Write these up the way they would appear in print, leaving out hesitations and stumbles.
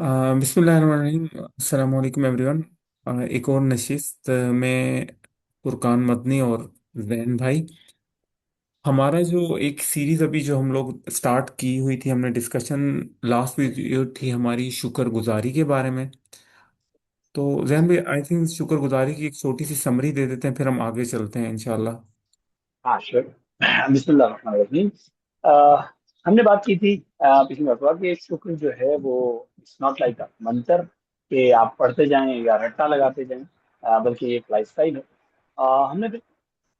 बिस्मिल्लाहिर्रहमानिर्रहीम। अस्सलाम वालेकुम एवरीवन। एक और नशिस्त में फुरकान मदनी और जैन भाई, हमारा जो एक सीरीज अभी जो हम लोग स्टार्ट की हुई थी, हमने डिस्कशन लास्ट वीडियो थी हमारी शुक्रगुजारी के बारे में। तो जैन भाई, आई थिंक शुक्रगुजारी की एक छोटी सी समरी दे देते हैं, फिर हम आगे चलते हैं इंशाल्लाह। हाँ श्योर। बिस्मिल्लाहिर्रहमानिर्रहीम। अह, हमने बात की थी पिछली मरतबा कि शुक्र जो है वो इट्स नॉट लाइक अ मंत्र कि आप पढ़ते जाएं या रट्टा लगाते जाएं, बल्कि ये एक लाइफ स्टाइल है। हमने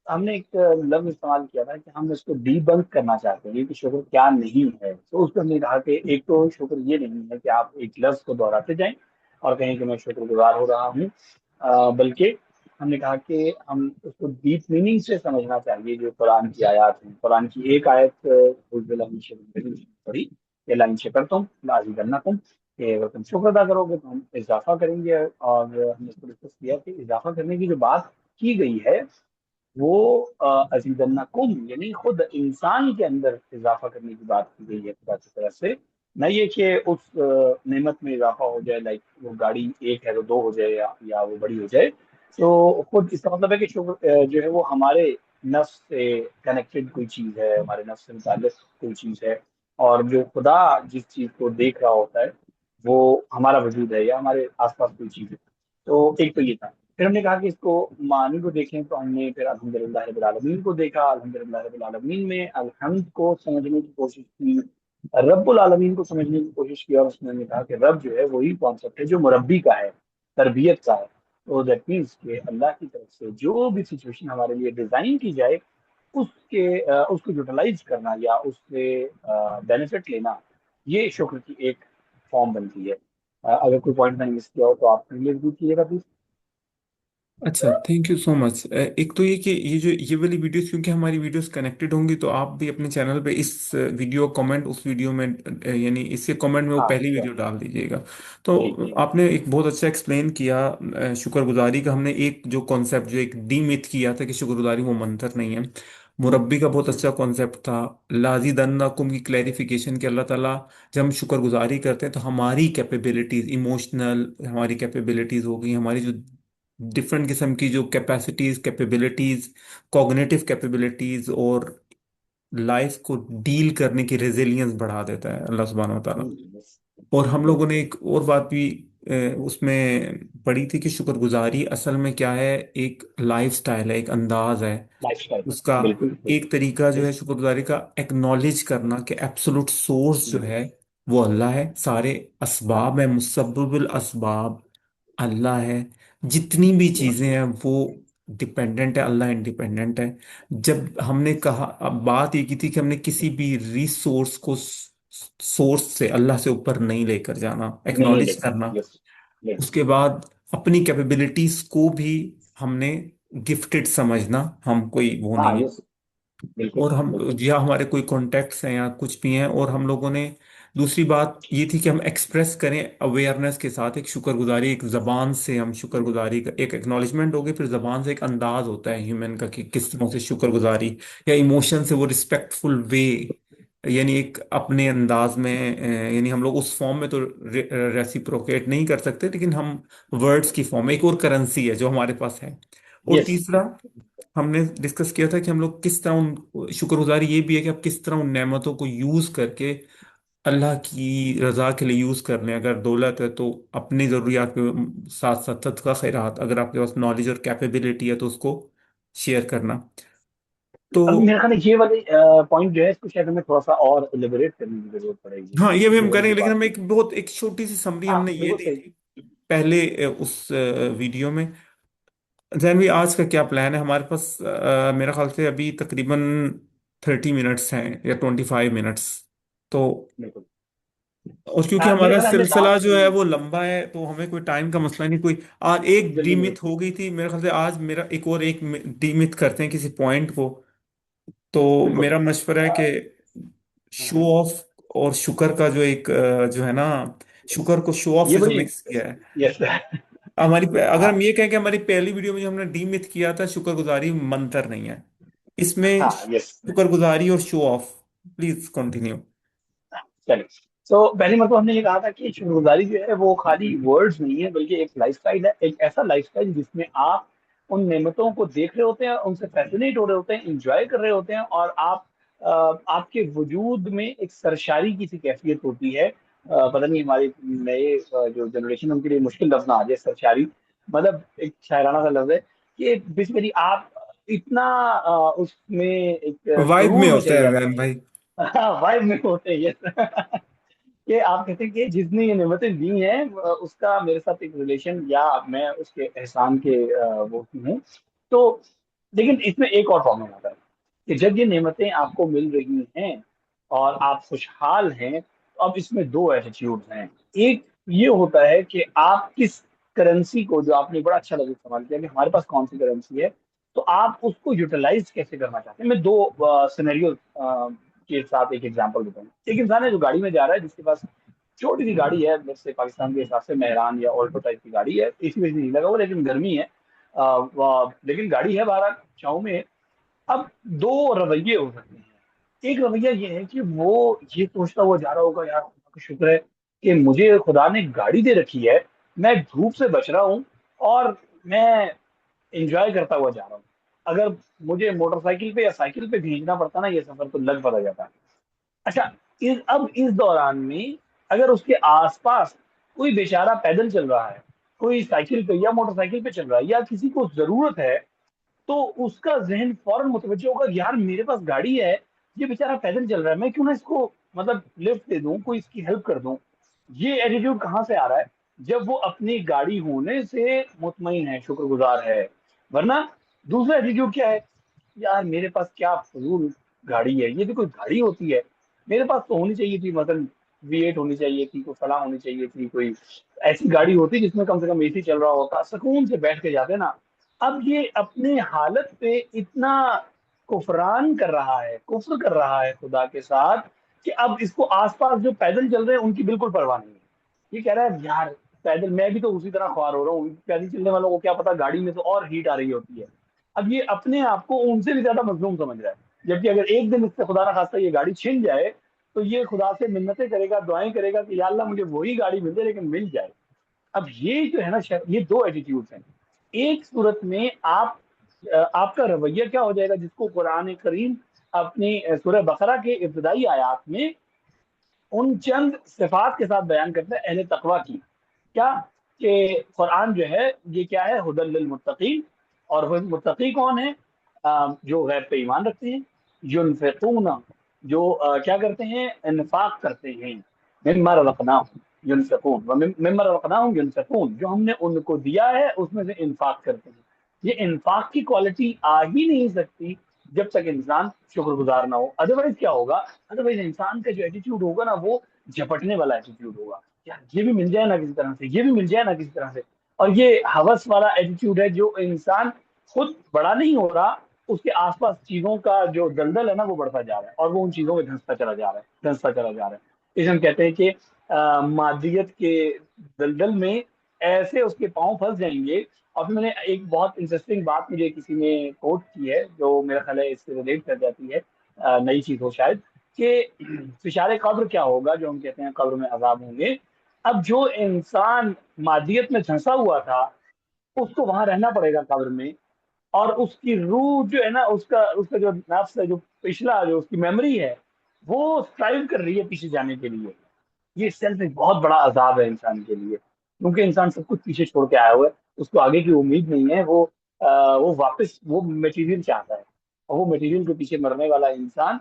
हमने एक लफ्ज इस्तेमाल किया था कि हम इसको डीबंक करना चाहते हैं कि शुक्र क्या नहीं है। तो उस पर हमने कहा कि एक तो शुक्र ये नहीं है कि आप एक लफ्ज को दोहराते जाएं और कहें कि मैं शुक्रगुजार हो रहा हूँ, बल्कि हमने कहा कि हम उसको डीप मीनिंग से समझना चाहिए। जो कुरान की आयत है, कुरान की एक आयत पढ़ी कि लाइन शकरतुम लाज़िदन्नकुम, कि अगर तुम शुक्र अदा करोगे तो हम इजाफा करेंगे। और हमने इसको डिस्कस किया कि इजाफा करने की जो बात की गई है वो अजीदन्नकुम यानी खुद इंसान के अंदर इजाफा करने की बात की गई है खुदा की तरफ से। न ये कि उस नेमत में इजाफा हो जाए, लाइक वो गाड़ी एक है तो दो हो जाए या वो बड़ी हो जाए। तो खुद इसका मतलब है कि शुक्र जो है वो हमारे नफ्स से कनेक्टेड कोई चीज़ है, हमारे नफ्स से मुताल्लिक कोई चीज़ है। और जो खुदा जिस चीज़ को देख रहा होता है वो हमारा वजूद है या हमारे आसपास कोई चीज़ है। तो एक तो ये था। फिर हमने कहा कि इसको मानी को देखें तो हमने फिर अल्हम्दुलिल्लाह रब्बिल आलमीन को देखा। अल्हम्दुलिल्लाह रब्बिल आलमीन में अल्हम्द को समझने की कोशिश की, रब्बुल आलमीन को समझने की कोशिश की, और उसमें हमने कहा कि रब जो है वही कॉन्सेप्ट है जो मुरब्बी का है, तरबियत का है। तो दैट मीन्स कि अल्लाह की तरफ से जो भी सिचुएशन हमारे लिए डिजाइन की जाए उसको यूटिलाइज करना या उससे बेनिफिट लेना, ये शुक्र की एक फॉर्म बनती है। अगर कोई पॉइंट मैंने मिस किया हो तो आप प्लीज रिपीट कीजिएगा प्लीज। अच्छा, थैंक यू सो मच। एक तो ये कि ये वाली वीडियोस, क्योंकि हमारी वीडियोस कनेक्टेड होंगी, तो आप भी अपने चैनल पे इस वीडियो कमेंट उस वीडियो में यानी इसके कमेंट में वो हाँ पहली श्योर। वीडियो डाल दीजिएगा। जी तो जी। आपने एक बहुत अच्छा एक्सप्लेन किया शुक्रगुजारी का। हमने एक जो कॉन्सेप्ट जो एक डीमिथ किया था कि शुक्रगुजारी वो मंत्र नहीं है। मुरब्बी का बहुत अच्छा कॉन्सेप्ट था। लाजीदन्नकुम की क्लैरिफिकेशन कि अल्लाह ताला, जब हम शुक्रगुजारी करते हैं तो हमारी कैपेबिलिटीज, इमोशनल हमारी कैपेबिलिटीज हो गई, हमारी जो डिफरेंट किस्म की जो कैपेसिटीज, कैपेबिलिटीज, कॉग्निटिव कैपेबिलिटीज और लाइफ को डील करने की रेजिलियंस बढ़ा देता है अल्लाह सुब्हानहू व तआला। यस। और हम यस। लोगों ने एक और बात भी उसमें पढ़ी थी कि शुक्रगुजारी असल में क्या है, एक लाइफ स्टाइल है, एक अंदाज है लाइफस्टाइल। उसका। बिल्कुल एक बिल्कुल। तरीका जो है यस। शुक्रगुजारी का, एक्नॉलेज करना कि एब्सोल्यूट सोर्स जो है वो अल्लाह है, सारे असबाब है, मुसब्बिबुल असबाब अल्लाह है, जितनी भी चीजें हैं वो डिपेंडेंट है, अल्लाह इंडिपेंडेंट है। जब हमने कहा, अब बात ये की थी कि हमने किसी भी रिसोर्स को सोर्स से, अल्लाह से ऊपर नहीं लेकर जाना, नहीं एक्नॉलेज लेकर। करना। यस। यस। उसके बाद अपनी कैपेबिलिटीज को भी हमने गिफ्टेड समझना, हम कोई वो हाँ नहीं है। यस। बिल्कुल और हम, बिल्कुल। या हमारे कोई कॉन्टेक्ट्स हैं या कुछ भी हैं, और हम लोगों ने दूसरी बात ये थी कि हम एक्सप्रेस करें अवेयरनेस के साथ एक शुक्रगुजारी, एक जबान से हम शुक्रगुजारी का एक एक्नॉलेजमेंट होगी, फिर जबान से एक अंदाज होता है ह्यूमन का कि किस तरह से शुक्रगुजारी, या इमोशन से वो रिस्पेक्टफुल वे, यानी एक अपने अंदाज में यानी हम लोग उस फॉर्म में तो रेसिप्रोकेट नहीं कर सकते, लेकिन हम वर्ड्स की फॉर्म में एक और करेंसी है जो हमारे पास है। और यस। तीसरा हमने डिस्कस किया था कि हम लोग किस तरह उन, शुक्रगुजारी ये भी है कि आप किस तरह उन नेमतों को यूज करके अल्लाह की रजा के लिए यूज कर लें। अगर दौलत है तो अपनी जरूरियात के साथ साथ सदका खैरात, अगर आपके पास नॉलेज और कैपेबिलिटी है तो उसको शेयर करना। तो अब मेरे ख्याल में ये वाले पॉइंट जो है इसको शायद हमें थोड़ा सा और एलिबरेट करने की जरूरत पड़ेगी। हाँ, ये भी ये हम वाली करेंगे, जो लेकिन बात हम की। एक बहुत एक छोटी सी समरी हाँ हमने ये बिल्कुल दी सही। थी पहले उस वीडियो में। जैन भी आज का क्या प्लान है हमारे पास? मेरा ख्याल से अभी तकरीबन 30 मिनट्स हैं या 25 मिनट्स। तो बिल्कुल। और क्योंकि मेरे हमारा ख्याल में हमने सिलसिला लास्ट जो है में। वो लंबा है, तो हमें कोई टाइम का मसला नहीं कोई। आज एक जल्दी में। डीमिथ हो गई थी मेरे ख्याल से, आज मेरा एक और एक डीमिथ करते हैं किसी पॉइंट को। तो बिल्कुल। मेरा मशवरा है कि शो हाँ, ऑफ और शुक्र का जो एक जो है ना, शुक्र को शो ऑफ ये से जो बड़ी। मिक्स किया है यस। हमारी, अगर हम हाँ ये कहें कि हमारी पहली वीडियो में जो हमने डीमिथ किया था, शुक्रगुजारी मंत्र नहीं है इसमें, हाँ। यस। शुक्रगुजारी और शो ऑफ। Please continue. चलिए। पहली मतलब हमने ये कहा था कि शुक्रगुजारी जो है वो खाली वर्ड्स नहीं है, बल्कि एक लाइफस्टाइल है, एक ऐसा लाइफस्टाइल जिसमें आप उन नेमतों को देख रहे होते हैं, उनसे फैसिनेट हो रहे होते हैं, इंजॉय कर रहे होते हैं, और आप आपके वजूद में एक सरशारी की सी कैफियत होती है। पता नहीं हमारे नए जो जनरेशन उनके लिए मुश्किल लफ्ज ना आ जाए सरशारी, मतलब एक शायराना सा लफ्ज है कि बेसिकली आप इतना उसमें एक वाइब में सुरूर में होता चले है जाते वैन भाई। हैं। वाइब में होते हैं, yes। कि आप कहते हैं कि जिसने ये नेमतें दी हैं उसका मेरे साथ एक रिलेशन, या मैं उसके एहसान के वो हूँ। तो लेकिन इसमें एक और प्रॉब्लम आता है कि जब ये नेमतें आपको मिल रही हैं और आप खुशहाल हैं, तो अब इसमें दो एटीट्यूड्स हैं। एक ये होता है कि आप किस करेंसी को, जो आपने बड़ा अच्छा लफ्ज़ इस्तेमाल किया कि हमारे पास कौन सी करेंसी है, तो आप उसको यूटिलाइज कैसे करना चाहते हैं। मैं दो सिनेरियो के साथ एक एग्जांपल बताऊं। एक इंसान है जो गाड़ी में जा रहा है, जिसके पास छोटी सी गाड़ी है, जैसे पाकिस्तान के हिसाब से मेहरान या ऑल्टो टाइप की गाड़ी है, एसी वेसी नहीं लगा हुआ, लेकिन गर्मी है, लेकिन गाड़ी है, बाहर छाँव में है। अब दो रवैये हो सकते हैं। एक रवैया ये है कि वो ये सोचता हुआ जा रहा होगा, यार खुदा का शुक्र है कि मुझे खुदा ने गाड़ी दे रखी है, मैं धूप से बच रहा हूँ, और मैं एंजॉय करता हुआ जा रहा हूँ। अगर मुझे मोटरसाइकिल पे या साइकिल पे भेजना पड़ता ना ये सफर, तो लग पड़ा जाता। अच्छा, अब इस दौरान में अगर उसके आसपास कोई बेचारा पैदल चल रहा है, कोई साइकिल पे या मोटरसाइकिल पे चल रहा है, या किसी को जरूरत है, तो उसका जहन फौरन मुतवज्जो होगा कि यार मेरे पास गाड़ी है, ये बेचारा पैदल चल रहा है, मैं क्यों ना इसको मतलब लिफ्ट दे दूं, कोई इसकी हेल्प कर दूं। ये एटीट्यूड कहाँ से आ रहा है? जब वो अपनी गाड़ी होने से मुतमईन है, शुक्रगुजार है। वरना दूसरा एटीट्यूड क्या है? यार मेरे पास क्या फजूल गाड़ी है, ये भी कोई गाड़ी होती है? मेरे पास तो होनी चाहिए थी, मतलब V8 होनी चाहिए थी, कोई फलां होनी चाहिए थी, कोई ऐसी गाड़ी होती जिसमें कम से कम एसी चल रहा होता, सुकून से बैठ के जाते ना। अब ये अपने हालत पे इतना कुफरान कर रहा है, कुफ्र कर रहा है खुदा के साथ, कि अब इसको आसपास जो पैदल चल रहे हैं उनकी बिल्कुल परवाह नहीं है। ये कह रहा है यार पैदल मैं भी तो उसी तरह ख्वार हो रहा हूँ, पैदल चलने वालों को क्या पता, गाड़ी में तो और हीट आ रही होती है। अब ये अपने आप को उनसे भी ज्यादा मजलूम समझ रहा है। जबकि अगर एक दिन इससे खुदा ना खास्ता ये गाड़ी छिन जाए, तो ये खुदा से मिन्नतें करेगा, दुआएं करेगा कि या अल्लाह मुझे वही गाड़ी मिल जाए, लेकिन मिल जाए। अब ये जो है ना, ये दो एटीट्यूड्स हैं। एक सूरत में आप आपका रवैया क्या हो जाएगा, जिसको कुरान करीम अपनी सूरह बकरा के इब्तदाई आयात में उन चंद सिफात के साथ बयान करता है अहले तकवा की। क्या? कि कुरान जो है ये क्या है, हुदल लिल मुत्तकीन। और वो मुत्तकी कौन है? जो गैब पे ईमान रखते हैं, युनफिकून, जो क्या करते हैं, इन्फाक करते हैं, मिम्मा रज़क़नाहुम युनफिकून व मिम्मा रज़क़नाहुम युनफिकून, जो हमने उनको दिया है उसमें से इन्फाक करते हैं। ये इन्फाक की क्वालिटी आ ही नहीं सकती जब तक इंसान शुक्रगुजार ना हो। अदरवाइज क्या होगा? अदरवाइज इंसान का जो एटीट्यूड होगा ना, वो झपटने वाला एटीट्यूड होगा। यार ये भी मिल जाए ना किसी तरह से, ये भी मिल जाए ना किसी तरह से। और ये हवस वाला एटीट्यूड है, जो इंसान खुद बड़ा नहीं हो रहा, उसके आसपास चीजों का जो दलदल है ना वो बढ़ता जा रहा है, और वो उन चीजों में धंसता चला जा रहा है, धंसता चला जा रहा है। इसे हम कहते हैं कि मादियत के दलदल में ऐसे उसके पांव फंस जाएंगे। और फिर मैंने एक बहुत इंटरेस्टिंग बात मुझे किसी ने कोट की है, जो मेरा ख्याल है इससे रिलेट कर जाती है, नई चीज हो शायद, कि फिशारे कब्र क्या होगा, जो हम कहते हैं कब्र में अजाब होंगे। अब जो इंसान मादियत में धंसा हुआ था, उसको वहां रहना पड़ेगा कब्र में, और उसकी रूह जो है ना, उसका उसका जो नफ्स है, जो पिछला जो उसकी मेमोरी है, वो स्ट्राइव कर रही है पीछे जाने के लिए। ये सेल्फ एक बहुत बड़ा अजाब है इंसान के लिए, क्योंकि इंसान सब कुछ पीछे छोड़ के आया हुआ है, उसको आगे की उम्मीद नहीं है। वो वापस वो मटेरियल चाहता है, और वो मटेरियल के पीछे मरने वाला इंसान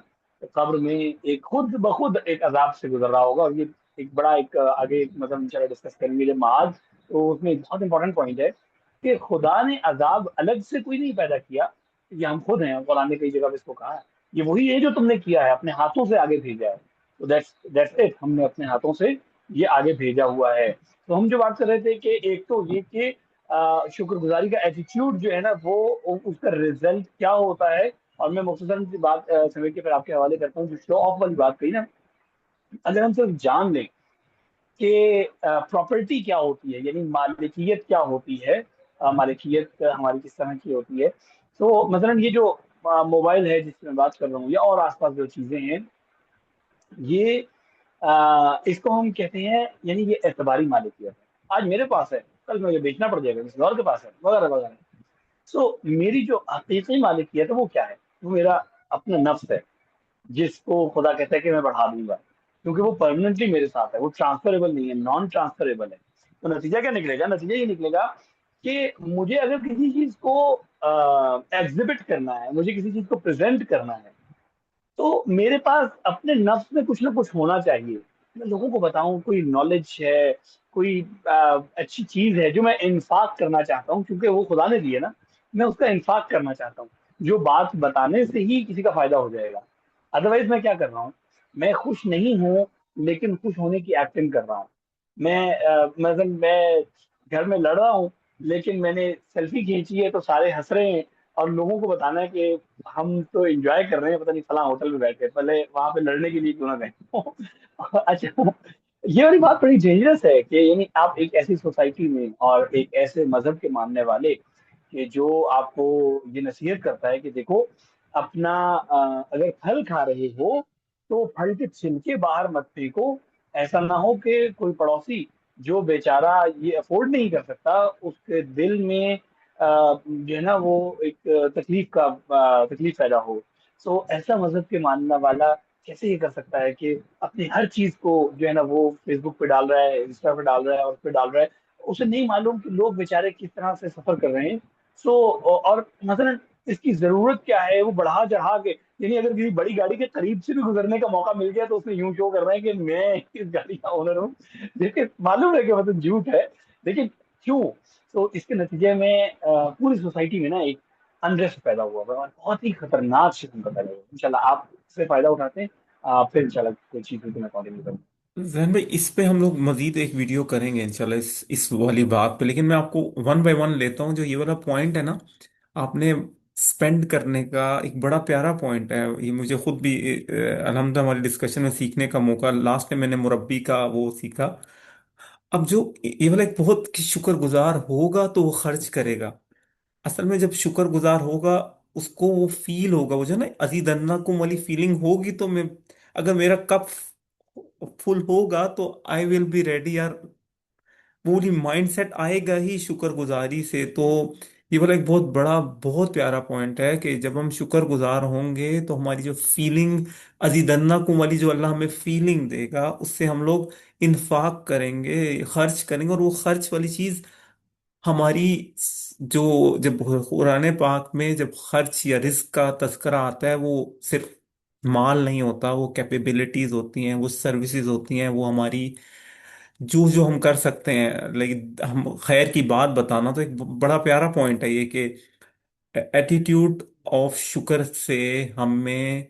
कब्र में एक खुद ब खुद एक अजाब से गुजर रहा होगा। और ये एक बड़ा एक आगे मतलब इंशाल्लाह डिस्कस करेंगे जब माज। तो उसमें एक बहुत इंपॉर्टेंट पॉइंट है कि खुदा ने अजाब अलग से कोई नहीं पैदा किया, ये हम खुद हैं। कुरान ने कई जगह पे इसको कहा है, ये वही है जो तुमने किया है, अपने हाथों से आगे भेजा है। तो दैट्स इट, हमने अपने हाथों से ये आगे भेजा हुआ है। तो हम जो बात कर रहे थे कि एक तो ये कि शुक्रगुजारी का एटीट्यूड जो है ना, वो उसका रिजल्ट क्या होता है। और मैं मुख्तसरन सी बात समेट के फिर आपके हवाले करता हूँ। जो शो ऑफ वाली बात कही ना, अगर हम सिर्फ जान लें कि प्रॉपर्टी क्या होती है, यानी मालिकियत क्या होती है, मालिकियत हमारी किस तरह की होती है। तो मसलन ये जो मोबाइल है जिसकी मैं बात कर रहा हूँ, या और आसपास जो चीजें हैं, ये इसको हम कहते हैं, यानी ये एतबारी मालिकियत है। आज मेरे पास है, कल मुझे बेचना पड़ जाएगा, किसी और के पास है, वगैरह वगैरह। सो मेरी जो हकीकी मालिकियत है वो क्या है? वो मेरा अपना नफ्स है, जिसको खुदा कहता है कि मैं बढ़ा दूंगा, क्योंकि वो परमानेंटली मेरे साथ है, वो ट्रांसफरेबल नहीं है, नॉन ट्रांसफरेबल है। तो नतीजा क्या निकलेगा? नतीजा ये निकलेगा कि मुझे अगर किसी चीज को एग्जिबिट करना है, मुझे किसी चीज को प्रेजेंट करना है, तो मेरे पास अपने नफ्स में कुछ ना कुछ होना चाहिए। मैं लोगों को बताऊं, कोई नॉलेज है, कोई अच्छी चीज है जो मैं इन्फाक करना चाहता हूँ, क्योंकि वो खुदा ने दी है ना, मैं उसका इन्फाक करना चाहता हूँ, जो बात बताने से ही किसी का फायदा हो जाएगा। अदरवाइज मैं क्या कर रहा हूँ? मैं खुश नहीं हूँ, लेकिन खुश होने की एक्टिंग कर रहा हूँ। मतलब मैं घर में लड़ रहा हूँ, लेकिन मैंने सेल्फी खींची है तो सारे हंस रहे हैं, और लोगों को बताना है कि हम तो एंजॉय कर रहे हैं, पता नहीं फला होटल में बैठे, पहले वहां पे लड़ने के लिए क्यों ना गए। अच्छा, ये वाली बात बड़ी डेंजरस है कि यानी आप एक ऐसी सोसाइटी में और एक ऐसे मजहब के मानने वाले, कि जो आपको ये नसीहत करता है कि देखो, अपना अगर फल खा रहे हो तो फल के छिलके बाहर मत फेंको। ऐसा ना हो कि कोई पड़ोसी जो बेचारा ये अफोर्ड नहीं कर सकता, उसके दिल में जो है ना वो एक तकलीफ पैदा हो। सो ऐसा मजहब के मानने वाला कैसे ये कर सकता है कि अपनी हर चीज को जो है ना वो फेसबुक पे डाल रहा है, इंस्टा पे डाल रहा है, और उस पे डाल रहा है। उसे नहीं मालूम कि लोग बेचारे किस तरह से सफर कर रहे हैं। सो और मसलन इसकी जरूरत क्या है, वो बढ़ा चढ़ा के, यानी अगर किसी बड़ी गाड़ी के करीब से भी गुजरने का मौका मिल गया तो उसने यूं शो कर रहा है कि मैं इस गाड़ी का ओनर हूँ। देखिए मालूम है कि मतलब झूठ है, लेकिन क्यों? तो इसके नतीजे में पूरी सोसाइटी में ना एक अनरेस्ट पैदा हुआ है, और बहुत ही खतरनाक किस्म का पैदा हुआ है। इंशाल्लाह आप इससे फायदा उठाते हैं, फिर इंशाल्लाह कोई चीज होगी तो मैं कंटिन्यू करूँ। जहन भाई, इस पे हम लोग मजीद एक वीडियो करेंगे इंशाल्लाह, इस वाली बात पे। लेकिन मैं आपको वन बाय वन लेता हूँ। जो ये वाला पॉइंट है ना, आपने स्पेंड करने का, एक बड़ा प्यारा पॉइंट है ये। मुझे खुद भी अल्हम्दुलिल्लाह हमारी डिस्कशन में सीखने का मौका, लास्ट में मैंने मुरब्बी का वो सीखा। अब जो ये वाला एक बहुत कि शुक्रगुजार होगा तो वो खर्च करेगा। असल में जब शुक्रगुजार होगा, उसको वो फील होगा, वो जो है ना अजीदन्नाकुम वाली फीलिंग होगी। तो मैं, अगर मेरा कप फुल होगा तो आई विल बी रेडी यार। पूरी माइंडसेट आएगा ही शुक्रगुजारी से। तो ये वाला एक बहुत बड़ा, बहुत प्यारा पॉइंट है कि जब हम शुक्रगुजार होंगे तो हमारी जो फीलिंग, अजीदन्नाकुम वाली जो अल्लाह हमें फीलिंग देगा, उससे हम लोग इन्फाक करेंगे, खर्च करेंगे। और वो खर्च वाली चीज हमारी, जो जब कुरान पाक में जब खर्च या रिस्क का तस्करा आता है, वो सिर्फ माल नहीं होता, वो कैपेबिलिटीज होती हैं, वो सर्विसेज होती हैं, वो हमारी जो जो हम कर सकते हैं। लेकिन हम खैर की बात बताना, तो एक बड़ा प्यारा पॉइंट है ये कि एटीट्यूड ऑफ शुक्र से हमें,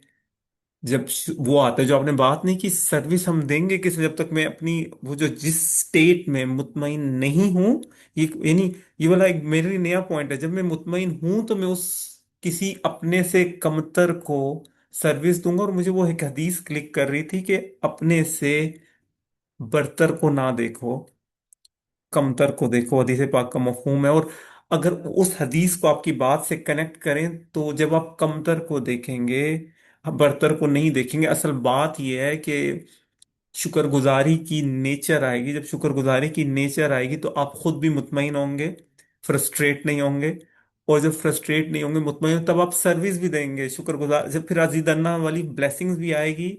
जब वो आता है, जो आपने बात नहीं की, सर्विस हम देंगे किसे, जब तक मैं अपनी वो जो जिस स्टेट में मुतमईन नहीं हूं। ये यानी ये वाला एक मेरे लिए नया पॉइंट है। जब मैं मुतमईन हूं तो मैं उस किसी अपने से कमतर को सर्विस दूंगा। और मुझे वो एक हदीस क्लिक कर रही थी कि अपने से बरतर को ना देखो, कमतर को देखो। हदीस पाक का मफहूम है। और अगर उस हदीस को आपकी बात से कनेक्ट करें, तो जब आप कमतर को देखेंगे, आप बरतर को नहीं देखेंगे। असल बात यह है कि शुक्रगुजारी की नेचर आएगी। जब शुक्रगुजारी की नेचर आएगी तो आप खुद भी मुतमईन होंगे, फ्रस्ट्रेट नहीं होंगे। और जब फ्रस्ट्रेट नहीं होंगे, मुतमईन, तब आप सर्विस भी देंगे शुक्रगुजार। जब फिर अजीदन्ना वाली ब्लेसिंग्स भी आएगी,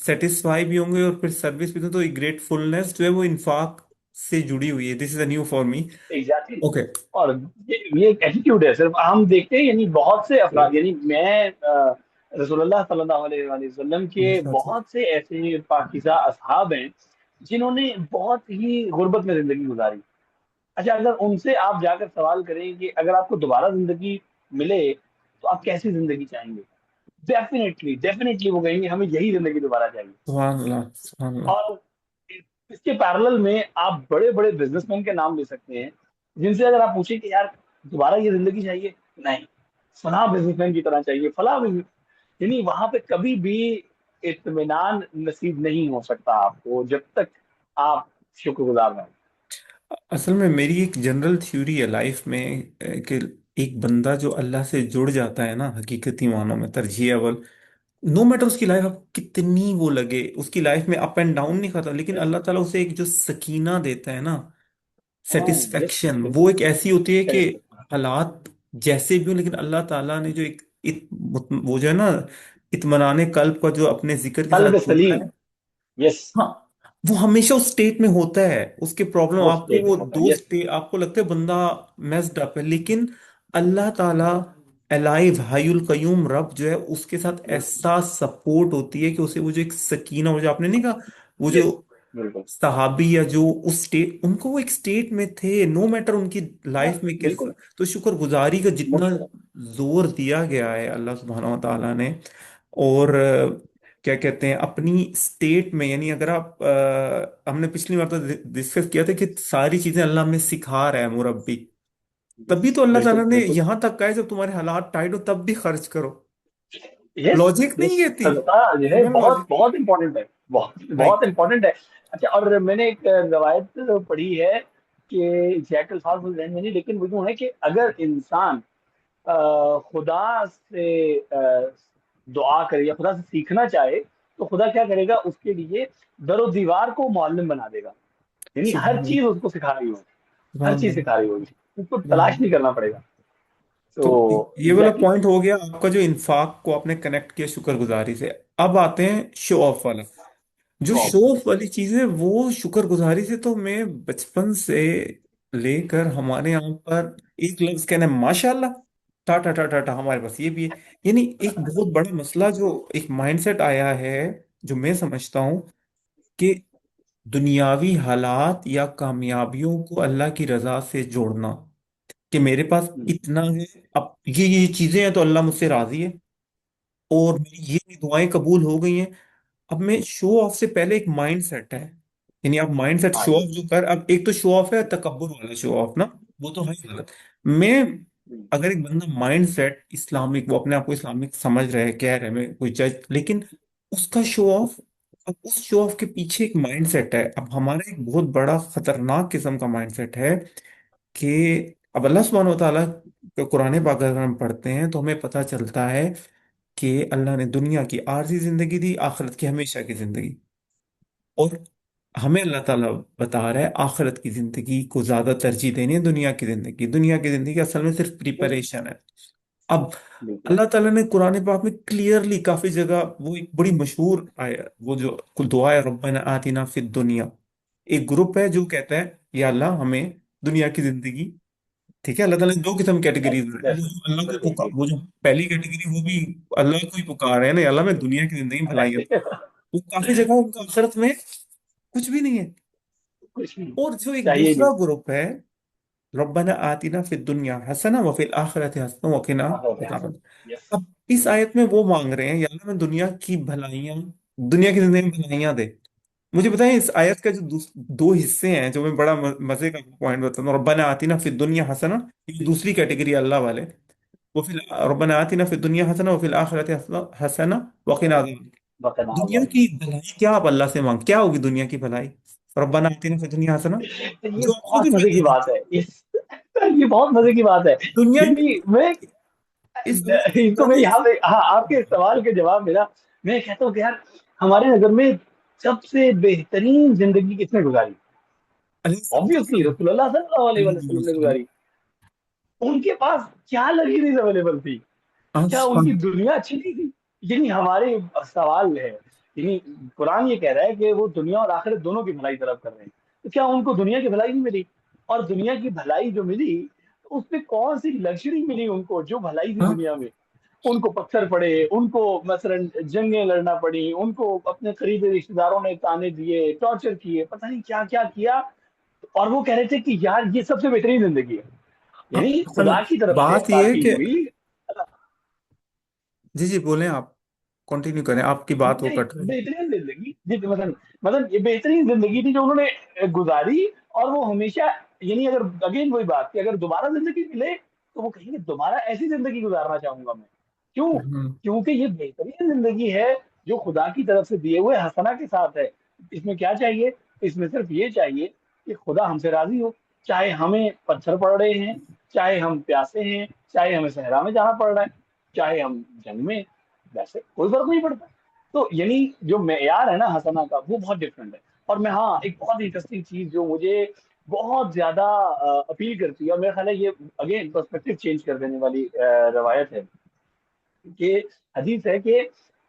सेटिस्फाई भी होंगे, और फिर सर्विस भी दें। तो एक ग्रेटफुलनेस जो है वो इन्फाक से जुड़ी हुई है। This is a new for me. Exactly. Okay. और ये एक एटीट्यूड है। सिर्फ हम देखते हैं, यानी बहुत से अफराद, यानी मैं रसूलुल्लाह सल्लल्लाहु अलैहि वसल्लम के बहुत से ऐसे पाकीज़ा असहाब हैं जिन्होंने बहुत ही गुर्बत में जिंदगी गुजारी। अच्छा, अगर उनसे आप जाकर सवाल करें कि अगर आपको दोबारा जिंदगी मिले तो आप कैसी जिंदगी चाहेंगे, डेफिनेटली डेफिनेटली वो कहेंगे हमें यही जिंदगी दोबारा चाहिए। सुभान अल्लाह, सुभान अल्लाह। और इसके पैरेलल में आप बड़े बड़े बिजनेसमैन के नाम ले सकते हैं, जिनसे अगर आप पूछें कि यार दोबारा ये जिंदगी चाहिए, नहीं, फला बिजनेसमैन की तरह चाहिए, फला बिजनेस, यानी वहां पे कभी भी इत्मीनान नसीब नहीं हो सकता आपको जब तक आप शुक्रगुजार ना हो। असल में मेरी एक जनरल थ्योरी है लाइफ में, कि एक बंदा जो अल्लाह से जुड़ जाता है ना, हकीकती मानों में, तरजीह अव्वल, नो मैटर उसकी लाइफ आपको कितनी वो लगे, उसकी लाइफ में अप एंड डाउन नहीं खाता, लेकिन यस। अल्लाह ताला उसे एक जो सकीना देता है ना, हाँ, यस, सेटिस्फेक्शन, वो बिल्कुल। एक ऐसी होती है कि सेटिस्फेक्शन। हालात जैसे भी हो, लेकिन अल्लाह ताला ने जो वो जो है ना, इत्मीनान कल्ब का जो अपने जिक्र के साथ कल्ब जोड़ा सलीम। है। यस। हाँ, वो हमेशा उस स्टेट में होता है। उसके प्रॉब्लम वो आपको स्टेट वो में होता है। दो यस। स्टेट आपको लगता है बंदा मेस्ड अप है, लेकिन अल्लाह ताला अलाइव हयुल कयूम रब जो है, उसके साथ ऐसा सपोर्ट होती है कि उसे वो जो एक सकीना, वो जो आपने नहीं कहा, वो जो यस, बिल्कुल। सहाबी या जो उस स्टेट, उनको वो एक स्टेट में थे, नो मैटर उनकी हाँ, लाइफ में किस। बिल्कुल। तो शुक्रगुजारी का जितना मुश्किल। जोर दिया गया है अल्लाह सुब्हानहू व तआला ने, और क्या कहते हैं अपनी स्टेट में, यानी अगर आप हमने पिछली बार तो डिस्कस किया था कि सारी चीजें अल्लाह हमें सिखा रहा है मुरब्बी। तभी तो अल्लाह ताला बिल्कुल, ने बिल्कुल। यहां तक कहा है जब तुम्हारे हालात टाइट हो तब भी खर्च करो। यस। लॉजिक नहीं यस। कहती, सदका जो है ह्यूमन बहुत लॉजिक। बहुत इंपॉर्टेंट है, बहुत बहुत राइट। इंपॉर्टेंट है। अच्छा, और मैंने एक रवायत पढ़ी है कि एग्जैक्ट अल्फाज मुझे ध्यान में नहीं, लेकिन वो यूं है कि अगर इंसान खुदा से दुआ करे या खुदा से सीखना चाहे, तो खुदा क्या करेगा उसके लिए, दरो दीवार को मुअल्लिम बना देगा। यानी हर सुभान चीज उसको सिखा रही होगी। हर चीज अल्लाह, सिखा रही होगी, उसको सुभान तलाश नहीं अल्लाह। करना पड़ेगा। तो तो ये वाला एग्जैक्टली। पॉइंट हो गया आपका, जो इन्फाक को आपने कनेक्ट किया शुक्रगुजारी से। अब आते हैं शो ऑफ वाला। जो शो exactly, ऑफ वाली चीज है वो शुक्रगुजारी से, तो मैं बचपन से लेकर हमारे यहाँ पर एक लफ्ज कहना है माशाल्लाह, टाटा टाटा टाटा, हमारे पास ये भी है। यानी एक बहुत बड़ा मसला जो एक माइंडसेट आया है, जो मैं समझता हूँ कि दुनियावी हालात या कामयाबियों को अल्लाह की रजा से जोड़ना, कि मेरे पास इतना है, अब ये चीजें हैं तो अल्लाह मुझसे राजी है, और मेरी ये दुआएं कबूल हो गई हैं। अब मैं शो ऑफ से पहले एक माइंड सेट है, यानी आप माइंड सेट हाँ, शो ऑफ यस। जो कर, अब एक तो शो ऑफ है तकब्बुर वाला शो ऑफ ना, वो तो है ही गलत। मैं, अगर एक बंदा माइंड सेट इस्लामिक, वो अपने आप को इस्लामिक समझ रहे है, कह रहे हैं, मैं कोई जज, लेकिन उसका शो ऑफ, अब उस शो ऑफ के पीछे एक माइंड सेट है। अब हमारा एक बहुत बड़ा खतरनाक किस्म का माइंड सेट है कि अब अल्लाह सुब्हानहू व तआला के कुरान पाक अगर हम पढ़ते हैं तो हमें पता चलता है कि अल्लाह ने दुनिया की आरजी जिंदगी दी, आखिरत की हमेशा की जिंदगी। और हमें अल्लाह ताला बता रहा है आखिरत की जिंदगी को ज्यादा तरजीह देनी है दुनिया की जिंदगी। दुनिया की जिंदगी असल में सिर्फ यस, प्रिपरेशन है। अब बिल्कुल। अल्लाह ताला ने कुरान पाक में क्लियरली काफी जगह, वो एक बड़ी मशहूर आया, वो जो दुआ है रब्बना आतिना फिद दुनिया, एक ग्रुप है जो कहता है या अल्लाह हमें दुनिया की जिंदगी, ठीक है, अल्लाह ताला ने दो किस्म कैटेगरीज है, वो दैट्स जो अल्लाह को बिल्कुल पुकार, ठीक। वो जो पहली कैटेगरी वो भी अल्लाह को ही पुकार रहे हैं ना, अल्लाह में दुनिया की जिंदगी में भलाई है, वो काफी जगह उनका आखिरत में कुछ भी नहीं है। कुछ नहीं और जो एक चाहिए दूसरा नहीं। ग्रुप है, रब्बना आतिना फिद दुनिया हसना व फिल आखिरति हसना वकिना हाँ, होते हैं सब। अजाबन। यस। अब इस आयत में वो मांग रहे हैं या अल्लाह में दुनिया की भलाइयां, दुनिया की जिंदगी में भलाइयां दे। मुझे बताएं इस आयत का जो दो हिस्से हैं, जो मैं बड़ा मजे का पॉइंट बताता हूँ, रब्बना आतिना फिद दुनिया हसना, ये दूसरी कैटेगरी अल्लाह वाले, वो फिल रब्बना आतिना फिद दुनिया हसना व फिल आखिरति हसना हसना वकिना अजाबन। बतना दुनिया आजाद। की भलाई क्या आप अल्लाह से मांग, क्या होगी दुनिया की भलाई? रब्बना आतिना फिद दुनिया हसना, ये जो आपको बहुत कुछ मजे की मिलेगा बात है इस ये बहुत मजे की बात है, दुनिया की, क्योंकि मैं इस आयत में इसको मैं कुरान यहाँ पे, हाँ, आपके सवाल के जवाब मेरा, मैं कहता हूँ कि यार, हमारे नजर में सबसे बेहतरीन जिंदगी किसने गुजारी? ऑब्वियसली अलैहिस्सलाम रसूलुल्लाह सल्लल्लाहु अलैहि वसल्लम ने गुजारी। उनके पास क्या लग्जरीज अवेलेबल थी? क्या उनकी दुनिया अच्छी नहीं थी? यही हमारे सवाल है। यानी कुरान ये कह रहा है कि वो दुनिया और आखिरत दोनों की भलाई तलब कर रहे हैं, तो क्या उनको दुनिया की भलाई नहीं मिली? और दुनिया की भलाई जो मिली, तो उसमें कौन सी लग्जरी मिली उनको जो भलाई थी हाँ दुनिया में? उनको पत्थर पड़े, उनको मसलन जंगें लड़ना पड़ी, उनको अपने करीबी रिश्तेदारों ने ताने दिए, टॉर्चर किए, पता नहीं क्या क्या किया, और वो कह रहे थे कि यार ये सबसे बेहतरीन जिंदगी है। हाँ, यानी असल खुदा की तरफ से बात अता यह है की कि, हुई। जी जी बोलें आप, कंटिन्यू करें, आपकी बात वो कट रही है। बेहतरीन जिंदगी जी, मतलब ये बेहतरीन जिंदगी थी जो उन्होंने गुजारी। और वो हमेशा, यानी अगर अगेन वही बात कि अगर दोबारा जिंदगी मिले, तो वो कहेंगे दोबारा ऐसी जिंदगी गुजारना चाहूंगा मैं। क्यों? हम्म। क्योंकि ये बेहतरीन जिंदगी है जो खुदा की तरफ से दिए हुए हसना के साथ है। इसमें क्या चाहिए? इसमें सिर्फ ये चाहिए कि खुदा हमसे राजी हो। चाहे हमें पत्थर पड़ रहे हैं, चाहे हम प्यासे हैं, चाहे हमें सहरा में जाना पड़ रहा है, चाहे हम जंग में, वैसे कोई फर्क नहीं पड़ता। तो यानी जो मेयार है ना हसना का, वो बहुत डिफरेंट है। और मैं, हाँ, एक बहुत इंटरेस्टिंग चीज जो मुझे बहुत ज्यादा अपील करती है, और मेरा ख्याल है ये अगेन पर्सपेक्टिव चेंज कर देने वाली रवायत है, कि हदीस है कि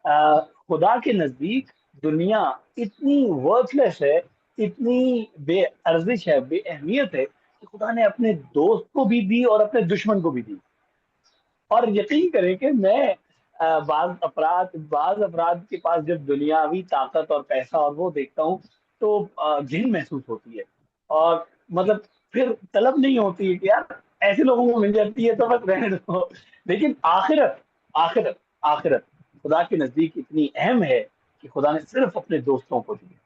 खुदा के नजदीक दुनिया इतनी वर्थलेस है, इतनी बेअर्जिश है, बेअहमियत है, कि खुदा ने अपने दोस्त को भी दी और अपने दुश्मन को भी दी। और यकीन करें कि मैं बाज अफराद के पास जब दुनियावी ताकत और पैसा और वो देखता हूँ, तो घिन महसूस होती है। और मतलब फिर तलब नहीं होती है कि यार ऐसे लोगों को मिल जाती है तो बस रहने दो। लेकिन आखिरत, आखिरत, आखिरत खुदा के नजदीक इतनी अहम है कि खुदा ने सिर्फ अपने दोस्तों को दिया।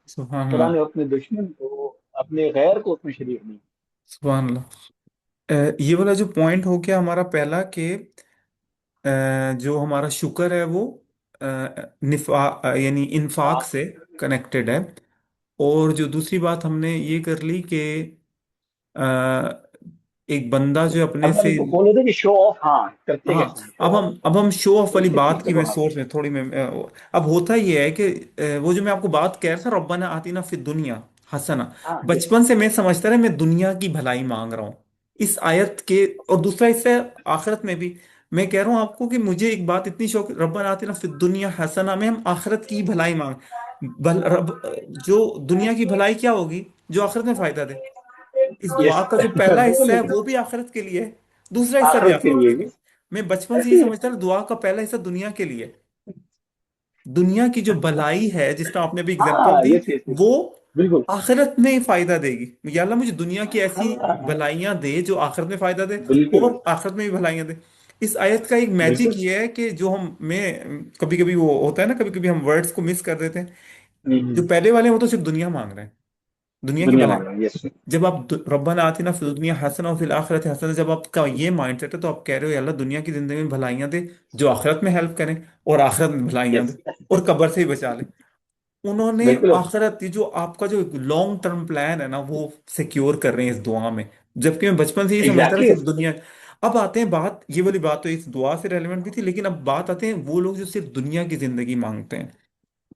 सुभान खुदा अल्लाह। ने अपने दुश्मन को, अपने गैर को उसमें शरीक नहीं। सुभान अल्लाह। ये वाला जो पॉइंट हो गया हमारा पहला कि जो हमारा शुक्र है वो यानी इन्फाक हाँ, से कनेक्टेड है। और जो दूसरी बात हमने ये कर ली कि अ, एक बंदा जो अपने अब से। हम बोले थे कि शो ऑफ, हाँ, करते हाँ, कैसे हैं शो ऑफ। अब हम शो ऑफ वाली इसी चीज बात पे की मैं थोड़ा। सोच में थोड़ी में अब होता ये है कि वो जो मैं आपको बात कह रहा था, रब्बाना आतीना फिद दुनिया हसना। हाँ, यस। बचपन से मैं समझता रहा मैं दुनिया की भलाई मांग रहा हूँ इस आयत के। और दूसरा हिस्सा है आखिरत में भी। मैं कह रहा हूँ आपको कि मुझे एक बात इतनी शौक, रब्बाना आतीना फिद दुनिया हसना में हम आखिरत की भलाई मांग। जो दुनिया की भलाई क्या होगी जो आखिरत में फायदा दे। इस यस। दुआ का जो पहला हिस्सा है बिल्कुल। वो भी आखिरत के लिए है, दूसरा हिस्सा भी आखिरत के आखिरत के लिए भी। लिए। मैं बचपन से ये समझता था दुआ का पहला हिस्सा दुनिया के लिए है। दुनिया की जो भलाई है जिसका आपने भी एग्जांपल हाँ, दी यस, यस, यस। वो बिल्कुल। आखिरत में फायदा देगी। या अल्लाह मुझे दुनिया की ऐसी हाँ, भलाइयां दे जो आखिरत में फायदा दे बिल्कुल, और आखिरत में भी भलाइयां दे। इस आयत का एक मैजिक बिल्कुल। ये है कि जो हम मैं कभी कभी वो होता है ना, कभी कभी हम वर्ड्स को मिस कर देते हैं। जो पहले वाले हैं वो तो सिर्फ दुनिया मांग रहे हैं, दुनिया की दुनिया भलाई। मान रहा है, यस। जब आप रब्बना आतिना फिल दुनिया हसना और फिल आखिरत हसना, जब आपका ये माइंडसेट है तो आप कह रहे हो या अल्लाह दुनिया की जिंदगी में भलाइयां दे जो आखिरत में हेल्प करें, और आखिरत में भलाइयां दे यस, और कब्र से ही बचा ले। उन्होंने बिल्कुल। आखिरत ये जो आपका जो लॉन्ग टर्म प्लान है ना वो सिक्योर कर रहे हैं इस दुआ में। जबकि मैं बचपन से ये समझता रहा एग्जैक्टली। सिर्फ दुनिया। अब आते हैं बात, ये वाली बात तो इस दुआ से रेलेवेंट भी थी, लेकिन अब बात आते हैं वो लोग जो सिर्फ दुनिया की जिंदगी मांगते हैं।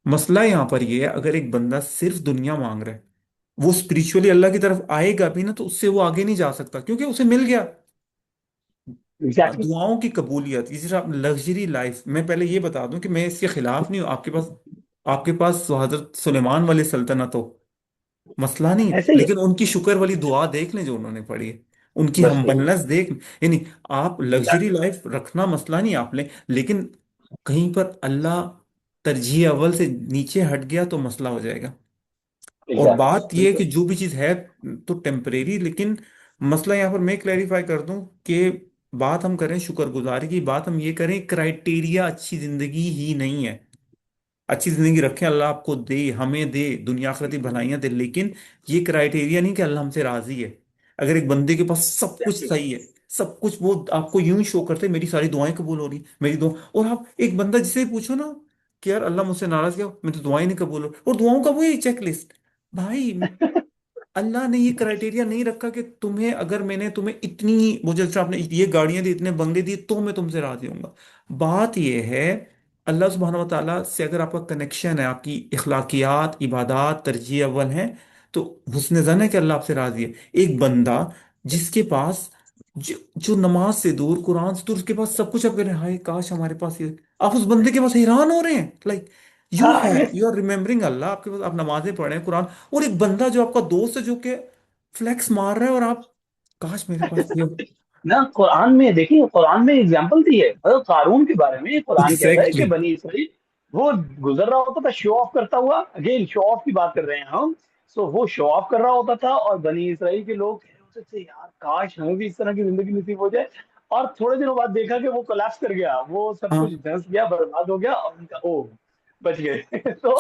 मसला यहाँ पर ये है, अगर एक बंदा सिर्फ दुनिया मांग रहा है वो स्पिरिचुअली अल्लाह की तरफ आएगा भी ना तो उससे वो आगे नहीं जा सकता क्योंकि उसे मिल गया। एग्जैक्टली। दुआओं की कबूलियत, इसी तरह लग्जरी लाइफ। मैं पहले ये बता दूं कि मैं इसके खिलाफ नहीं हूँ। आपके पास हजरत सुलेमान वाली सल्तनत हो, मसला नहीं। ऐसे ही है। लेकिन उनकी शुक्र वाली दुआ देख लें जो उन्होंने पढ़ी है, उनकी बस वही। हम्बलनेस देख। यानी आप लग्जरी एग्जैक्टली। लाइफ रखना मसला नहीं आप लें, लेकिन कहीं पर अल्लाह तरजीह अव्वल से नीचे हट गया तो मसला हो जाएगा। और एग्जैक्टली, बात यह है कि बिल्कुल। जो भी चीज़ है तो टेम्परेरी, लेकिन मसला यहाँ पर मैं क्लैरिफाई कर दूं कि बात हम करें शुक्रगुजारी की, बात हम ये करें क्राइटेरिया अच्छी जिंदगी ही नहीं है। अच्छी जिंदगी रखें, अल्लाह आपको दे, हमें दे, दुनिया आखिरत की भलाइयां दे, लेकिन ये क्राइटेरिया नहीं कि अल्लाह हमसे राजी है। अगर एक बंदे के पास सब कुछ एग्जैक्टली। सही है, सब कुछ वो आपको यूं शो करते हैं मेरी सारी दुआएं कबूल हो रही, मेरी दुआ। और आप एक बंदा जिसे पूछो ना कि यार अल्लाह मुझसे नाराज किया, मैं तो दुआएं नहीं कबूल हो, और दुआओं का वही चेक लिस्ट। भाई, अल्लाह ने ये क्राइटेरिया नहीं रखा कि तुम्हें, अगर मैंने तुम्हें इतनी, मुझे अच्छा आपने ये गाड़ियां दी, इतने बंगले दिए तो मैं तुमसे राजी हूंगा। बात ये है, अल्लाह सुब्हानहू व तआला से अगर आपका कनेक्शन है, आपकी इखलाकियात इबादत तरजीह अव्वल है, तो हुस्न ज़न है कि अल्लाह आपसे राजी है। एक बंदा जिसके पास जो नमाज से दूर, कुरान से दूर, उसके पास सब कुछ, आप कह रहे हैं हाय काश हमारे पास ये। आप उस बंदे के पास हैरान हो रहे हैं, लाइक यू हाँ, है यस। यू आर रिमेम्बरिंग अल्लाह, आपके पास आप नमाजें पढ़ रहे हैं, कुरान। और एक बंदा जो आपका दोस्त है जो कि फ्लेक्स मार रहा है, और आप काश मेरे पास ये। ना, कुरान में देखिए, कुरान में एग्जाम्पल दी है, मतलब कारून के बारे में कुरान कहता है कि एग्जैक्टली। बनी इसराइल, वो गुजर रहा होता था शो ऑफ करता हुआ, अगेन शो ऑफ की बात कर रहे हैं हम। सो वो शो ऑफ कर रहा होता था, और बनी इसराइल के लोग कह रहे होते थे यार काश हमें भी इस तरह की जिंदगी नसीब हो जाए। और थोड़े दिनों बाद देखा कि वो कोलैप्स कर गया, वो सब कुछ हाँ, धंस गया, बर्बाद हो गया, और उनका ओ बच गए। तो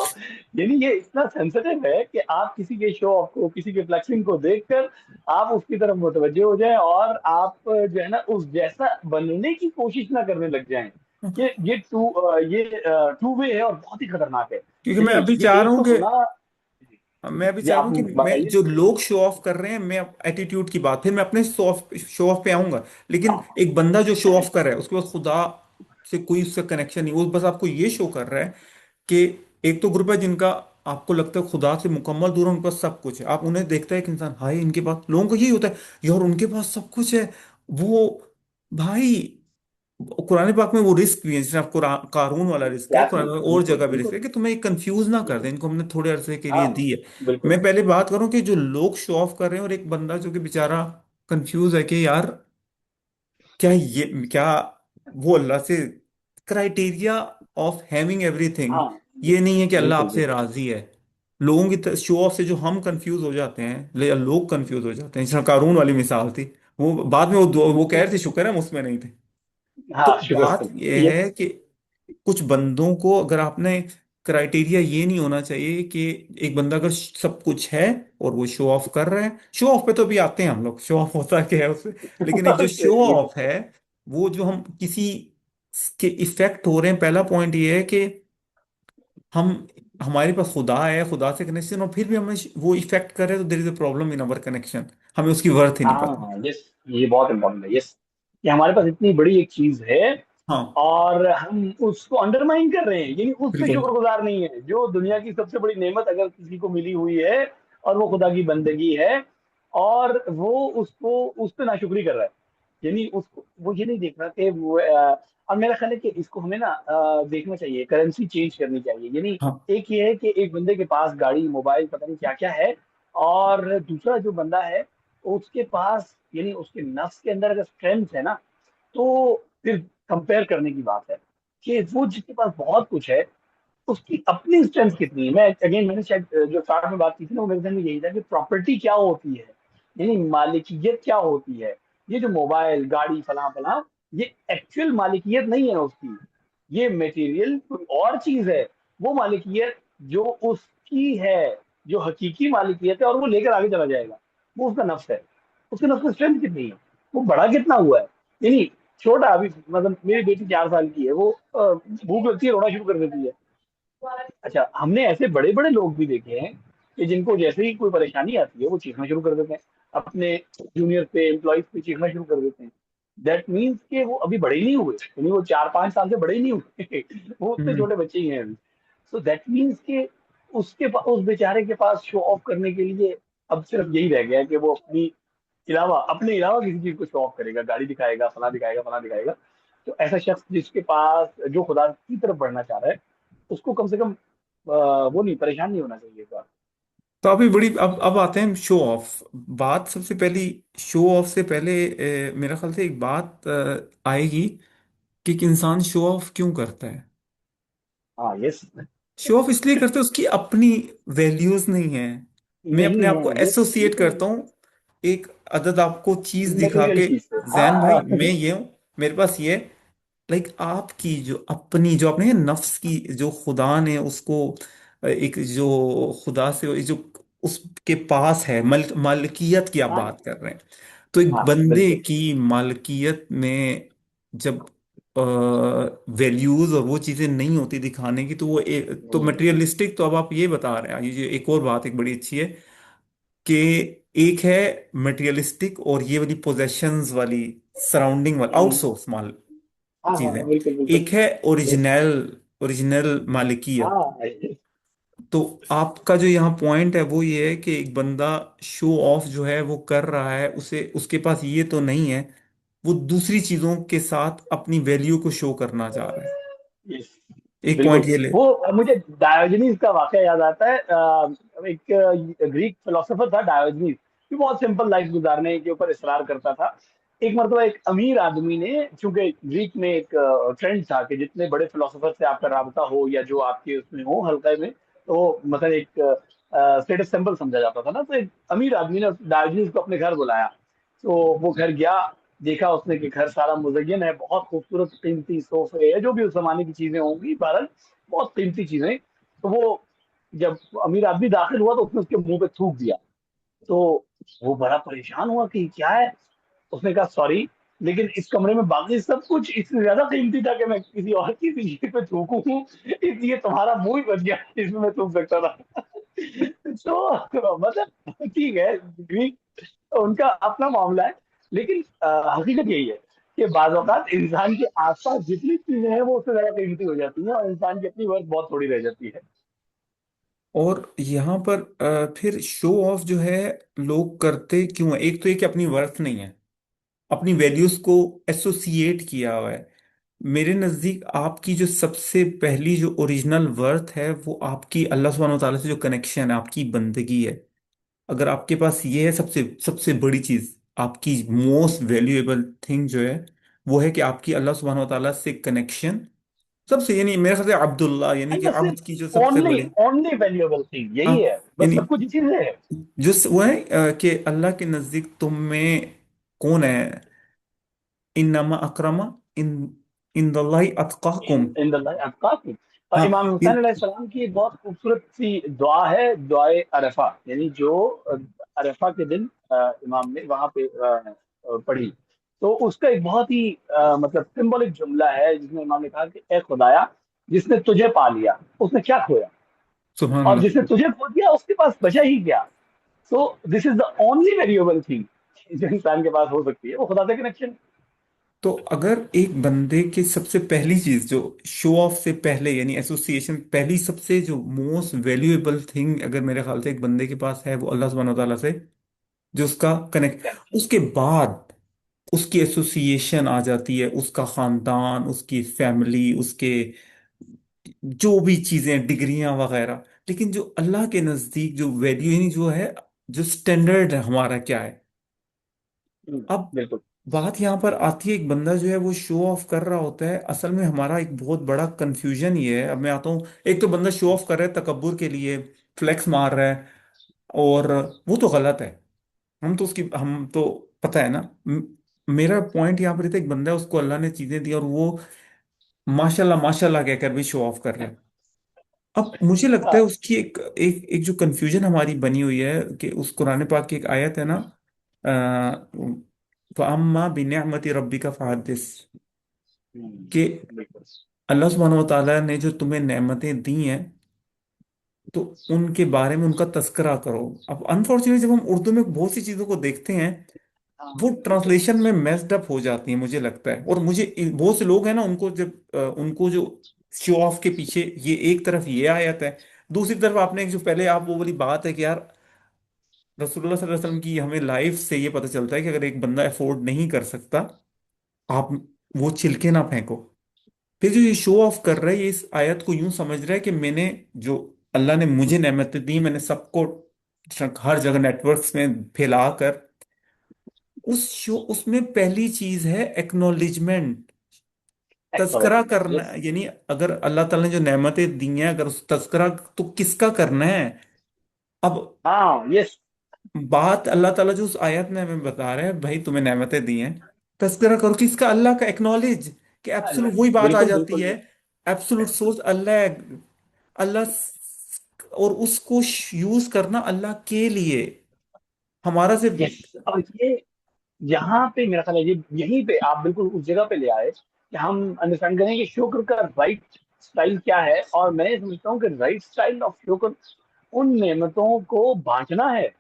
यानी ये इतना सेंसिटिव है कि आप किसी के शो ऑफ को, किसी के फ्लेक्सिंग को देखकर आप उसकी तरफ मुतवज्जे हो जाएं, और आप जो है ना उस जैसा बनने की कोशिश ना करने लग जाएं। ये टू वे है और बहुत ही खतरनाक है। क्योंकि मैं देखिए, अभी ये चाह रहा एक हूँ तो कि खुदा। जी, चाह रहा आप हूँ कि मैं, बताइए। जो लोग शो ऑफ कर रहे हैं, मैं एटीट्यूड की बात, फिर मैं अपने शो ऑफ पे आऊंगा। लेकिन हाँ, एक बंदा जो शो ऑफ कर रहा है उसके पास खुदा से कोई उसका कनेक्शन नहीं, वो बस आपको ये शो कर रहा है कि एक तो ग्रुप है जिनका आपको लगता है खुदा से मुकम्मल दूर है, उनके पास सब कुछ है। आप उन्हें देखता है एक इंसान, हाय इनके पास, लोगों को यही होता है यार उनके पास सब कुछ है। वो भाई कुरान पाक में वो रिस्क भी है, जैसे आप कारून वाला रिस्क है, कुरान एग्जैक्टली, में और बिल्कुल जगह भी रिस्क बिल्कुल। है कि तुम्हें कंफ्यूज ना कर दें, इनको हमने थोड़े अरसे के लिए हाँ दी है। बिल्कुल। मैं पहले बात करूं कि जो लोग शो ऑफ कर रहे हैं और एक बंदा जो कि बेचारा कंफ्यूज है कि यार क्या ये क्या वो अल्लाह से क्राइटेरिया ऑफ हैविंग एवरीथिंग हाँ ये नहीं है कि अल्लाह बिल्कुल आपसे बिल्कुल। राजी है। लोगों की शो ऑफ से जो हम कंफ्यूज हो जाते हैं, ले लोग कंफ्यूज हो जाते हैं, जैसे कारून वाली मिसाल थी, वो बाद में वो कह रहे थे शुक्र है हम उसमें नहीं थे। तो हाँ शुक्र बात शुक्र। यह यस। है कि कुछ बंदों को अगर आपने क्राइटेरिया ये नहीं होना चाहिए कि एक बंदा अगर सब कुछ है और वो शो ऑफ कर रहा है, शो ऑफ पे तो भी आते हैं हम लोग, शो ऑफ होता क्या है उससे, लेकिन एक जो शो ये ऑफ है वो जो हम किसी के इफेक्ट हो रहे हैं, पहला पॉइंट ये है कि हम हमारे पास खुदा है, खुदा से कनेक्शन, और फिर भी हमें वो इफेक्ट कर रहे हैं, तो there is a problem in our connection, हमें उसकी वर्थ ही नहीं पता। हाँ यस, ये बहुत इंपॉर्टेंट है। यस, कि हमारे पास इतनी बड़ी एक चीज है हाँ और हम उसको अंडरमाइन कर रहे हैं, यानी उस पे बिल्कुल। शुक्रगुजार नहीं है। जो दुनिया की सबसे बड़ी नेमत अगर किसी को मिली हुई है और वो खुदा की बंदगी है, और वो उसको उस पे नाशुक्री कर रहा है, यानी उसको वो ये नहीं देख रहा कि वो और मेरा ख्याल है कि इसको हमें ना देखना चाहिए, करेंसी चेंज करनी चाहिए। यानी हाँ एक ये है कि एक बंदे के पास गाड़ी, मोबाइल, पता नहीं क्या क्या है, और दूसरा जो बंदा है उसके पास, यानी उसके नफ्स के अंदर अगर स्ट्रेंथ है ना, तो फिर कंपेयर करने की बात है कि वो जिसके पास बहुत कुछ है उसकी अपनी स्ट्रेंथ कितनी है। मैं अगेन, मैंने शायद जो स्टार्ट में बात की थी ना, वो मेरे ध्यान में यही था कि प्रॉपर्टी क्या होती है, यानी मालिकियत क्या होती है। ये जो मोबाइल, गाड़ी, फला फला, ये एक्चुअल मालिकियत नहीं है उसकी, ये मटेरियल कोई और चीज है। वो मालिकियत जो उसकी है, जो हकीकी मालिकियत है, और वो लेकर आगे चला जाएगा, वो उसका नफ्स है। उसके नफ्स की स्ट्रेंथ कितनी है, वो बड़ा कितना हुआ है। यानी छोटा, अभी मतलब मेरी बेटी 4 साल की है, वो भूख लगती है रोना शुरू कर देती है। अच्छा, हमने ऐसे बड़े बड़े लोग भी देखे हैं कि जिनको जैसे ही कोई परेशानी आती है वो चीखना शुरू कर देते हैं, अपने जूनियर पे, एम्प्लॉयज पे चीखना शुरू कर देते हैं। दैट मीन्स कि वो अभी बड़े ही नहीं हुए, यानी वो 4-5 साल से बड़े ही नहीं हुए वो उतने हम्म छोटे बच्चे ही हैं अभी। सो दैट मीन्स कि उस बेचारे के पास शो ऑफ करने के लिए अब सिर्फ यही रह गया है कि वो अपने अलावा किसी चीज को शो ऑफ करेगा, गाड़ी दिखाएगा, फला दिखाएगा, फला दिखाएगा। तो ऐसा शख्स जिसके पास, जो खुदा की तरफ बढ़ना चाह रहा है, उसको कम से कम वो नहीं, परेशान नहीं होना चाहिए इस बार। तो अभी बड़ी अब आते हैं शो ऑफ। बात सबसे पहली, शो ऑफ से पहले मेरा ख्याल से एक बात आएगी कि एक इंसान शो ऑफ क्यों करता है। हाँ यस। शो ऑफ इसलिए करते हैं उसकी अपनी वैल्यूज नहीं है। मैं अपने नहीं आप है, को यस एसोसिएट बिल्कुल। करता हूँ एक अदद आपको चीज दिखा मटेरियल के, चीज से, जैन भाई हाँ मैं ये हूँ, मेरे पास ये, लाइक आपकी जो अपनी जो अपने नफ्स की जो खुदा ने उसको एक जो खुदा से जो उसके पास है मालिकियत की आप हाँ बात कर रहे हैं। तो एक हाँ बंदे बिल्कुल। की मालिकियत में जब वैल्यूज और वो चीजें नहीं होती दिखाने की, तो वो तो हम्म, मटेरियलिस्टिक, तो अब आप ये बता रहे हैं, ये एक और बात एक बड़ी अच्छी है कि एक है मटेरियलिस्टिक और ये वाली पोजेशंस वाली सराउंडिंग वाली हम्म, आउटसोर्स माल हाँ चीजें, हाँ बिल्कुल बिल्कुल। एक है यस। Original original मालिकियत। हाँ yes, तो आपका जो यहाँ पॉइंट है वो ये है कि एक बंदा शो ऑफ जो है वो कर रहा है, उसे उसके पास ये तो नहीं है, वो दूसरी चीजों के साथ अपनी वैल्यू को शो करना चाह रहा है। यस एक बिल्कुल। पॉइंट ये ले। वो मुझे डायोजनीज का वाकया याद आता है। एक ग्रीक फिलोसोफर था डायोजनीज, जो बहुत सिंपल लाइफ गुजारने के ऊपर इसरार करता था। एक मरतबा एक अमीर आदमी ने, चूंकि ग्रीक में एक ट्रेंड था कि जितने बड़े फिलोसोफर से आपका राबता हो या जो आपके उसमें हो हल्के में, तो मतलब एक स्टेटस सिंबल समझा जाता था ना। तो एक अमीर आदमी ने डायोजनीज को अपने घर बुलाया। तो वो घर गया, देखा उसने कि घर सारा मुजय्यन है, बहुत खूबसूरत कीमती सोफे है, जो भी उस जमाने की चीजें होंगी, बहरहाल बहुत कीमती चीजें। तो वो, जब अमीर आदमी दाखिल हुआ तो उसने उसके मुंह पे थूक दिया। तो वो बड़ा परेशान हुआ कि क्या है। उसने कहा सॉरी, लेकिन इस कमरे में बाकी सब कुछ इससे ज्यादा कीमती था कि मैं किसी और की चीज पे थूकूं, इसलिए तुम्हारा मुंह ही बच गया इसमें मैं थूक सकता था तो मतलब ठीक है, ग्रीक उनका अपना मामला है, लेकिन हकीकत यही है कि बाज़ औक़ात इंसान के आस-पास जितनी चीज़ें हैं वो उससे ज़्यादा कीमती हो जाती हैं और इंसान की अपनी वर्थ बहुत थोड़ी रह जाती है। और यहाँ पर फिर शो ऑफ जो है लोग करते क्यों है? एक तो ये कि अपनी वर्थ नहीं है, अपनी वैल्यूज को एसोसिएट किया हुआ है। मेरे नजदीक आपकी जो सबसे पहली जो ओरिजिनल वर्थ है वो आपकी अल्लाह सुब्हानहू व तआला से जो कनेक्शन है, आपकी बंदगी है। अगर आपके पास ये है सबसे सबसे बड़ी चीज, आपकी मोस्ट वैल्यूएबल थिंग जो है वो है कि आपकी अल्लाह सुब्हानहू व तआला से कनेक्शन, सबसे यानी मेरे ख्याल से अब्दुल्ला यानी एंड कि दैट्स अब्द की जो इट, सबसे ओनली बड़ी, ओनली वैल्यूएबल थिंग हाँ यही है, बस यानी सब कुछ इसी से है। वो है कि अल्लाह के नजदीक तुम में कौन है, इन्नमा अक्रमा इन इंदल्लाहि अतकाकुम। In the अफ़काकुम। और हाँ इमाम हुसैन अलैहिस्सलाम की एक बहुत खूबसूरत सी दुआ है, दुआए अरफा, यानी जो अरफा के दिन इमाम ने वहां पे पढ़ी। तो उसका एक बहुत ही मतलब सिंबॉलिक जुमला है जिसमें इमाम ने कहा कि ए खुदाया, जिसने तुझे पा लिया उसने क्या खोया, सुभान और जिसने अल्लाह। तुझे खो दिया उसके पास बचा ही क्या। So this is the only variable thing जो इंसान के पास हो सकती है, वो खुदा से कनेक्शन। तो अगर एक बंदे की सबसे पहली चीज जो शो ऑफ से पहले यानी एसोसिएशन, पहली सबसे जो मोस्ट वैल्यूएबल थिंग अगर मेरे ख्याल से एक बंदे के पास है वो अल्लाह सुब्हानहू व तआला से जो उसका कनेक्ट, उसके बाद उसकी एसोसिएशन आ जाती है, उसका खानदान, उसकी फैमिली, उसके जो भी चीजें, डिग्रियां वगैरह। लेकिन जो अल्लाह के नजदीक जो वैल्यू यानी जो है, जो स्टैंडर्ड है हमारा क्या है। अब बिल्कुल। बात यहाँ पर आती है, एक बंदा जो है वो शो ऑफ कर रहा होता है, असल में हमारा एक बहुत बड़ा कंफ्यूजन ये है। अब मैं आता हूँ, एक तो बंदा शो ऑफ कर रहा है तकब्बुर के लिए, फ्लेक्स मार रहा है, और वो तो गलत है। हम तो पता है ना। मेरा पॉइंट यहाँ पर ये था, एक बंदा है उसको अल्लाह ने चीजें दी और वो माशाल्लाह माशाल्लाह कहकर भी शो ऑफ कर रहा है। अब मुझे लगता है हाँ। उसकी एक एक एक जो कंफ्यूजन हमारी बनी हुई है कि उस कुरान पाक की एक आयत है ना, अम्मा बिनिअमति रब्बिका फहद्दिस, कि बिल्कुल। अल्लाह सुब्हानहू व तआला ने जो तुम्हें नेमतें दी हैं तो उनके बारे में उनका तस्करा करो। अब अनफॉर्चुनेटली जब हम उर्दू में बहुत सी चीजों को देखते हैं वो हाँ बिल्कुल। ट्रांसलेशन में मेस्ड अप हो जाती है मुझे लगता है। और मुझे बहुत से लोग हैं ना, उनको जब उनको जो शो ऑफ के पीछे ये एक तरफ ये आयत है, दूसरी तरफ आपने एक जो पहले आप वो वाली बात है कि यार रसूलुल्लाह सल्लल्लाहु अलैहि वसल्लम की हमें लाइफ से ये पता चलता है कि अगर एक बंदा अफोर्ड नहीं कर सकता, आप वो छिलके ना फेंको। फिर जो ये शो ऑफ कर रहा है ये इस आयत को यूं समझ रहा है कि मैंने जो अल्लाह ने मुझे नेमतें दी मैंने सबको हर जगह नेटवर्क्स में फैलाकर, उस शो उसमें पहली चीज है एक्नॉलेजमेंट, तस्करा एक्नॉलेजमेंट, करना। यस। यानी अगर अल्लाह ताला ने जो नेमतें दी हैं अगर उस तस्करा तो किसका करना है। अब हाँ यस। बात अल्लाह ताला जो उस आयत में हमें बता रहे हैं, भाई तुम्हें नेमतें दी हैं, तस्करा करो किसका, अल्लाह का। एक्नॉलेज कि एब्सोल्यूट वही बात आ बिल्कुल जाती बिल्कुल है, बिल्कुल। एब्सोल्यूट सोर्स अल्लाह है। अल्लाह और उसको यूज करना अल्लाह के लिए, हमारा सिर्फ। यस। और ये यहाँ पे मेरा ख्याल है, ये यहीं पे आप बिल्कुल उस जगह पे ले आए कि हम अंडरस्टैंड करें कि शुक्र का राइट स्टाइल क्या है। और मैं ये समझता हूँ कि राइट स्टाइल ऑफ शुक्र उन नेमतों को बांटना है।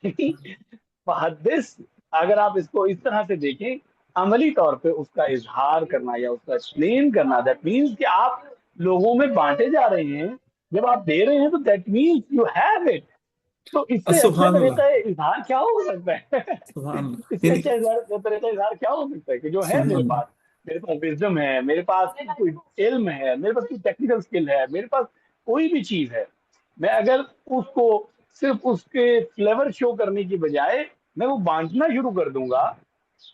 मुहद्दिस, अगर आप इसको इस तरह से देखें, अमली तौर पे उसका इजहार करना या उसका एक्सप्लेन करना, दैट मीन्स कि आप लोगों में बांटे जा रहे हैं। जब आप दे रहे हैं तो that means you have it. तो इससे अच्छा सुभान अल्लाह, तरीका इजहार क्या हो सकता है? सुभान अल्लाह, इससे यानी अच्छा तरीका इजहार क्या हो सकता है कि जो है सुभान अल्लाह। मेरे पास विजडम है, मेरे पास कोई इल्म है, मेरे पास कोई टेक्निकल स्किल है, मेरे पास कोई भी चीज है, मैं अगर उसको सिर्फ उसके फ्लेवर शो करने की बजाय मैं वो बांटना शुरू कर दूंगा,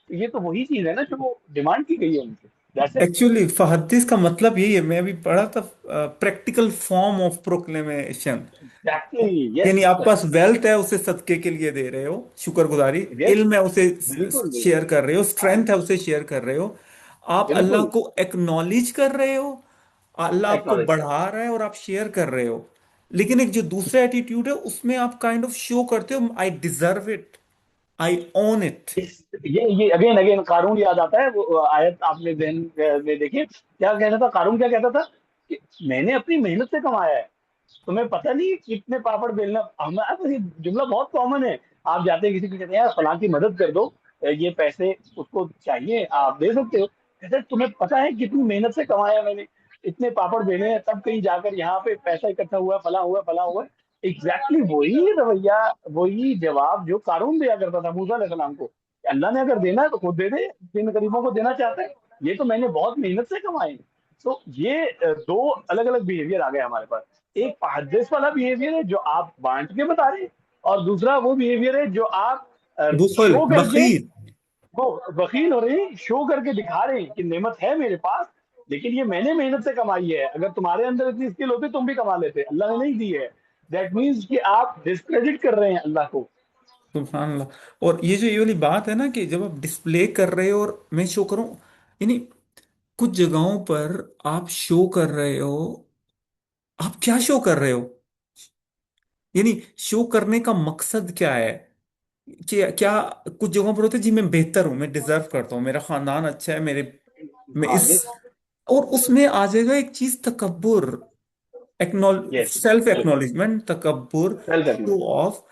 तो ये तो वही चीज है ना जो डिमांड की गई है उनसे। That's it. एक्चुअली फहदिस का मतलब यही है, मैं अभी पढ़ा था, practical form of proclamation. Exactly, yes. यानी आपके पास वेल्थ है उसे सदके के लिए दे रहे हो, शुक्रगुजारी, यस। इल्म है उसे बिल्कुल शेयर बिल्कुल। कर रहे हो, हाँ स्ट्रेंथ है उसे शेयर कर रहे हो, आप अल्लाह बिल्कुल। को एक्नॉलेज कर रहे हो, अल्लाह आपको एक्नॉलेज कर। बढ़ा रहा है और आप शेयर कर रहे हो। लेकिन एक जो दूसरा एटीट्यूड है उसमें आप काइंड ऑफ शो करते हो, I deserve it, I own it. ये अगेन अगेन कारून याद आता है। वो आयत आपने जहन में देखिए, क्या कहता था कारून, क्या कहता था कि मैंने अपनी मेहनत से कमाया है, तुम्हें पता नहीं कितने पापड़ बेलना। हमारे पास ये जुमला बहुत कॉमन है। आप जाते हैं किसी को कहते हैं यार फलां की मदद कर दो, ये पैसे उसको चाहिए, आप दे सकते हो। कहते तुम्हें पता है कितनी मेहनत से कमाया मैंने, इतने पापड़ बेले हैं, तब कहीं जाकर यहाँ पे पैसा इकट्ठा हुआ, फला हुआ, फला हुआ। एग्जैक्टली वही रवैया, वही जवाब जो कारून दिया करता था मूसा अलैहिस्सलाम को, कि अल्लाह ने अगर देना है तो खुद दे दे, जिन गरीबों को देना चाहता है, ये तो मैंने बहुत मेहनत से कमाए हैं। तो ये दो अलग अलग बिहेवियर आ गए हमारे पास। एक तहद्दुस वाला बिहेवियर है जो आप बांट के बता रहे हैं, और दूसरा वो बिहेवियर है जो आप बुखल शो करके, बखील। वो वकील हो रहे हैं, शो करके दिखा रहे हैं कि नेमत है मेरे पास, लेकिन ये मैंने मेहनत से कमाई है, अगर तुम्हारे अंदर इतनी स्किल होती तुम भी कमा लेते, अल्लाह ने नहीं दी है। दैट मीन्स कि आप डिस्क्रेडिट कर रहे हैं अल्लाह को। सुभान अल्लाह। और ये जो ये वाली बात है ना कि जब आप डिस्प्ले कर रहे हो और मैं शो करूं, यानी कुछ जगहों पर आप शो कर रहे हो, आप क्या शो कर रहे हो? यानी शो करने का मकसद क्या है? कि क्या कुछ जगहों पर होता है जी मैं बेहतर हूं, मैं डिजर्व करता हूं, मेरा खानदान अच्छा है, मेरे मैं हाँ, इस, यस, और उसमें आ जाएगा एक चीज तकब्बुर, यस, सेल्फ बिल्कुल, एक्नॉलेजमेंट, तकब्बुर, सेल्फ शो एग्नोलेजमेंट। ऑफ।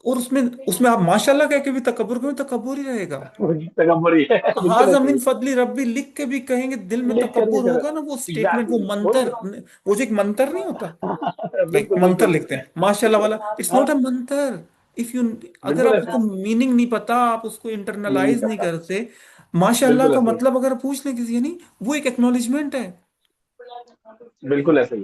और उसमें उसमें आप माशाल्लाह कह के भी तकब्बुर करें, तकब्बुर ही रहेगा। तकबर है, बिल्कुल हाजा ऐसे ही मिन फजली रब्बी लिख के भी कहेंगे, दिल में है। लिख कर भी तकब्बुर कर, होगा ना, वो स्टेटमेंट, वो एग्जैक्टली वही मंतर, तो। वो जो एक मंतर नहीं होता, लाइक बिल्कुल मंत्र बिल्कुल। लिखते हैं माशाल्लाह वाला, इट्स हाँ, नॉट अ मंत्र। इफ यू, अगर बिल्कुल आप ऐसे उसको ही। मीनिंग नहीं पता, आप उसको नहीं इंटरनलाइज नहीं करता, करते, माशाल्लाह बिल्कुल का ऐसे ही, मतलब अगर पूछ ले किसी, नहीं वो एक एक्नॉलेजमेंट है। बिल्कुल ऐसे ही।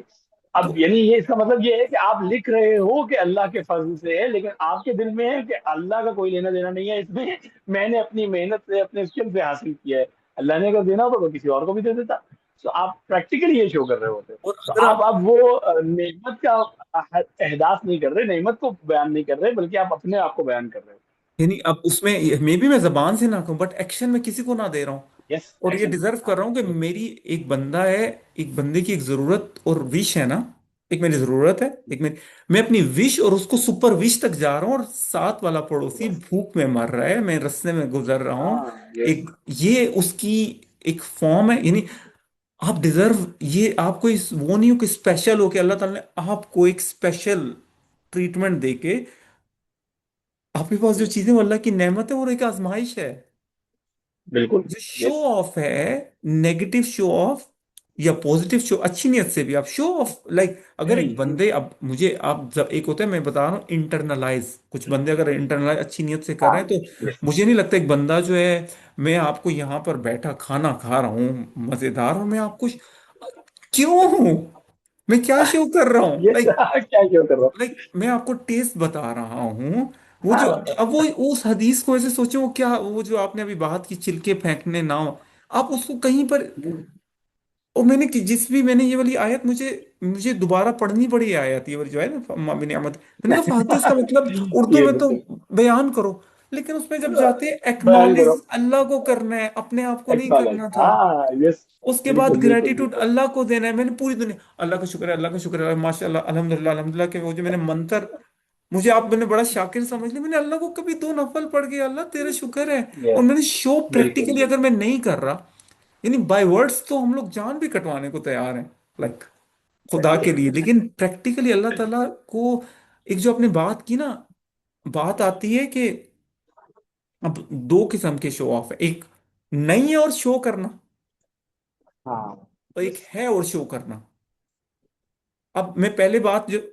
तो अब यानी ये इसका मतलब ये है कि आप लिख रहे हो कि अल्लाह के फजल से है, लेकिन आपके दिल में है कि अल्लाह का कोई लेना देना नहीं है इसमें, मैंने अपनी मेहनत से, अपने स्किल से हासिल किया है, अल्लाह ने अगर देना होता तो किसी और को भी दे देता। तो आप प्रैक्टिकली ये शो कर रहे होते। और तो अगर आप आप, अब वो नेमत का एहदास नहीं कर रहे, नेमत को बयान नहीं कर रहे, बल्कि आप अपने आप को बयान कर रहे हो। यानी अब उसमें मे भी मैं जबान से ना कहूं बट एक्शन में किसी को ना दे रहा हूं, यस, और ये एक्शन। डिजर्व कर रहा हूँ कि मेरी, एक बंदा है, एक बंदे की एक जरूरत और विश है ना, एक मेरी जरूरत है, एक मेरी, मैं अपनी विश और उसको सुपर विश तक जा रहा हूँ, और साथ वाला पड़ोसी यस, भूख में मर रहा है, मैं रास्ते में गुजर रहा हूँ, हाँ, यस, एक, ये उसकी एक फॉर्म है। यानी आप डिजर्व, ये आपको इस वो नहीं हो कि स्पेशल हो, कि अल्लाह ताला ने आपको एक स्पेशल ट्रीटमेंट देके, आपके पास जो चीजें, वो अल्लाह की नेमत है और एक आजमाइश है। बिल्कुल, जो शो यस, ऑफ है, नेगेटिव शो ऑफ या पॉजिटिव शो, अच्छी नीयत से भी आप शो ऑफ, लाइक अगर एक हम्म, बंदे, अब मुझे आप जब, एक होता है मैं बता रहा हूँ इंटरनलाइज, कुछ बंदे अगर इंटरनलाइज अच्छी नीयत से कर हाँ, रहे हैं तो यस, मुझे नहीं लगता एक बंदा जो है, मैं आपको यहाँ पर बैठा खाना खा रहा हूँ मजेदार, और मैं आपको क्यों हूं, मैं क्या शो कर रहा हूँ, यस, लाइक, क्या क्यों कर रहा हूँ। मैं आपको टेस्ट बता रहा हूँ। वो जो, हाँ, अब वो उस हदीस को ऐसे सोचो, वो क्या, वो जो आपने अभी बात की छिलके फेंकने ना हो, आप उसको कहीं पर, और मैंने जिस भी मैंने ये वाली आयत, मुझे मुझे दोबारा पढ़नी पड़ी ये आयत, ये वाली जो है ना, अम्मा बिन अहमद, मैंने कहा फहदिस का मतलब उर्दू ये में तो बिल्कुल बयान करो, लेकिन उसमें जब जाते हैं बयान करो, एक्नॉलेज अल्लाह को करना है, अपने आप को नहीं एक्नॉलेज, करना था। हाँ, यस, उसके बाद बिल्कुल बिल्कुल ग्रेटिट्यूड बिल्कुल। अल्लाह को देना है, मैंने पूरी दुनिया, अल्लाह का शुक्र है, अल्लाह का शुक्र है, माशाल्लाह अल्हम्दुलिल्लाह अल्हम्दुलिल्लाह के वो जो मैंने मंत्र, मुझे आप, मैंने बड़ा शाकिर समझ लिया, मैंने अल्लाह को कभी दो नफल पढ़ गया, अल्लाह तेरा शुक्र है। और यस, मैंने शो बिल्कुल प्रैक्टिकली बिल्कुल। अगर मैं नहीं कर रहा, यानी बाय वर्ड्स तो हम लोग जान भी कटवाने को तैयार हैं, लाइक खुदा के लिए, लेकिन प्रैक्टिकली अल्लाह ताला को, एक जो आपने बात की ना, बात आती है कि अब दो किस्म के शो ऑफ है, एक नहीं है और शो करना, हाँ, और एक यस, है और शो करना। अब मैं पहले बात जो,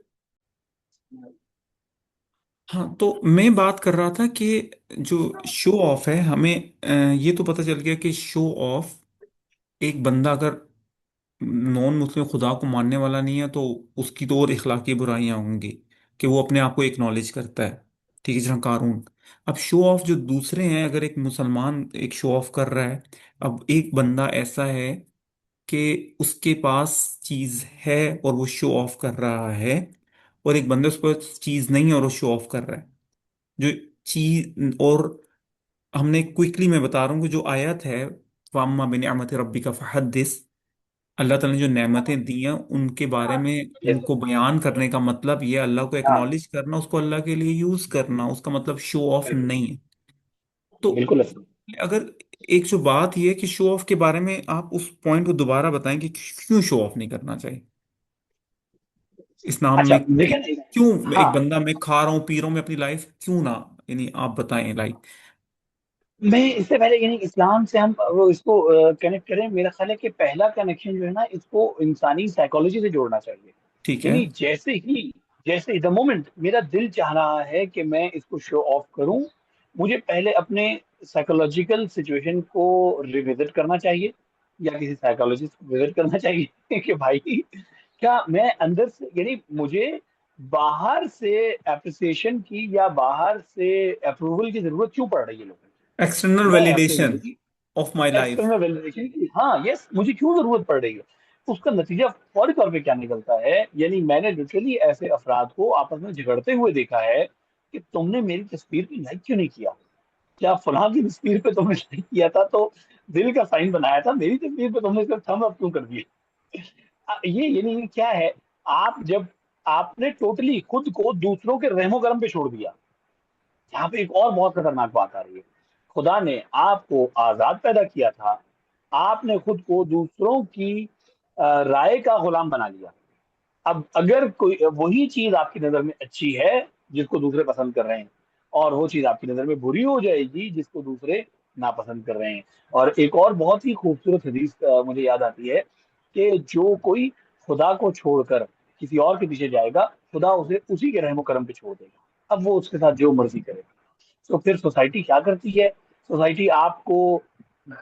हाँ तो मैं बात कर रहा था कि जो शो ऑफ है हमें, ये तो पता चल गया कि शो ऑफ, एक बंदा अगर नॉन मुस्लिम खुदा को मानने वाला नहीं है तो उसकी तो और इखलाकी बुराइयां होंगी, कि वो अपने आप को एक्नॉलेज करता है, ठीक है, जहाँ कारून। अब शो ऑफ जो दूसरे हैं, अगर एक मुसलमान एक शो ऑफ कर रहा है, अब एक बंदा ऐसा है कि उसके पास चीज है और वो शो ऑफ कर रहा है, और एक बंदे उस पर चीज नहीं है और वो शो ऑफ कर रहा है, जो चीज, और हमने क्विकली मैं बता रहा हूँ कि जो आयत है, वाम्मा बिनिअमति रब्बिका फहद्दिस, अल्लाह ताला ने जो नेमतें दी हैं उनके बारे में, यस, उनको बयान करने का मतलब ये अल्लाह को हाँ, एक्नॉलेज करना, उसको अल्लाह के लिए यूज करना, उसका मतलब शो ऑफ बिल्कुल नहीं है। तो बिल्कुल ऐसे। अगर, एक जो बात ये है कि शो ऑफ के बारे में आप उस पॉइंट को दोबारा बताएं कि क्यों शो ऑफ नहीं करना चाहिए इस्लाम अच्छा, में, देखिए ना, क्यों हाँ, एक बंदा, मैं खा रहा हूँ पी रहा हूँ मैं अपनी लाइफ क्यों ना, यानी आप बताएं, लाइक। मैं इससे पहले यानी इस्लाम से हम वो इसको कनेक्ट करें, मेरा ख्याल है कि पहला कनेक्शन जो है ना, इसको इंसानी साइकोलॉजी से जोड़ना चाहिए। ठीक है। यानी जैसे द मोमेंट मेरा दिल चाह रहा है कि मैं इसको शो ऑफ करूं, मुझे पहले अपने साइकोलॉजिकल सिचुएशन को रिविजिट करना चाहिए, या किसी साइकोलॉजिस्ट को विजिट करना चाहिए कि भाई क्या मैं अंदर से, यानी मुझे बाहर से अप्रिसिएशन की या बाहर से अप्रूवल की जरूरत क्यों पड़ रही है लोगों एक्सटर्नल को। मैं अपनी वैलिडेशन जिंदगी of my life. External validation की, हाँ यस, मुझे क्यों जरूरत पड़ रही है। उसका नतीजा फौरी तौर पे क्या निकलता है, यानी मैंने लिटरली ऐसे अफराद को आपस में झगड़ते हुए देखा है कि तुमने मेरी तस्वीर पे लाइक क्यों नहीं किया, क्या फलां की तस्वीर पे तुमने लाइक किया था तो दिल का साइन बनाया था, मेरी तस्वीर पे तुमने सिर्फ थंब अप क्यों कर दिया। ये यानी क्या है, आप जब आपने टोटली खुद को दूसरों के रहमो करम पे छोड़ दिया। यहाँ पे एक और बहुत खतरनाक बात आ रही है, खुदा ने आपको आजाद पैदा किया था, आपने खुद को दूसरों की राय का गुलाम बना लिया। अब अगर कोई वही चीज आपकी नजर में अच्छी है जिसको दूसरे पसंद कर रहे हैं, और वो चीज आपकी नजर में बुरी हो जाएगी जिसको दूसरे नापसंद कर रहे हैं। और एक और बहुत ही खूबसूरत हदीस मुझे याद आती है कि जो कोई खुदा को छोड़कर किसी और के पीछे जाएगा, खुदा उसे उसी के रहमो करम पे छोड़ देगा, अब वो उसके साथ जो मर्जी करे। तो फिर सोसाइटी क्या करती है, सोसाइटी आपको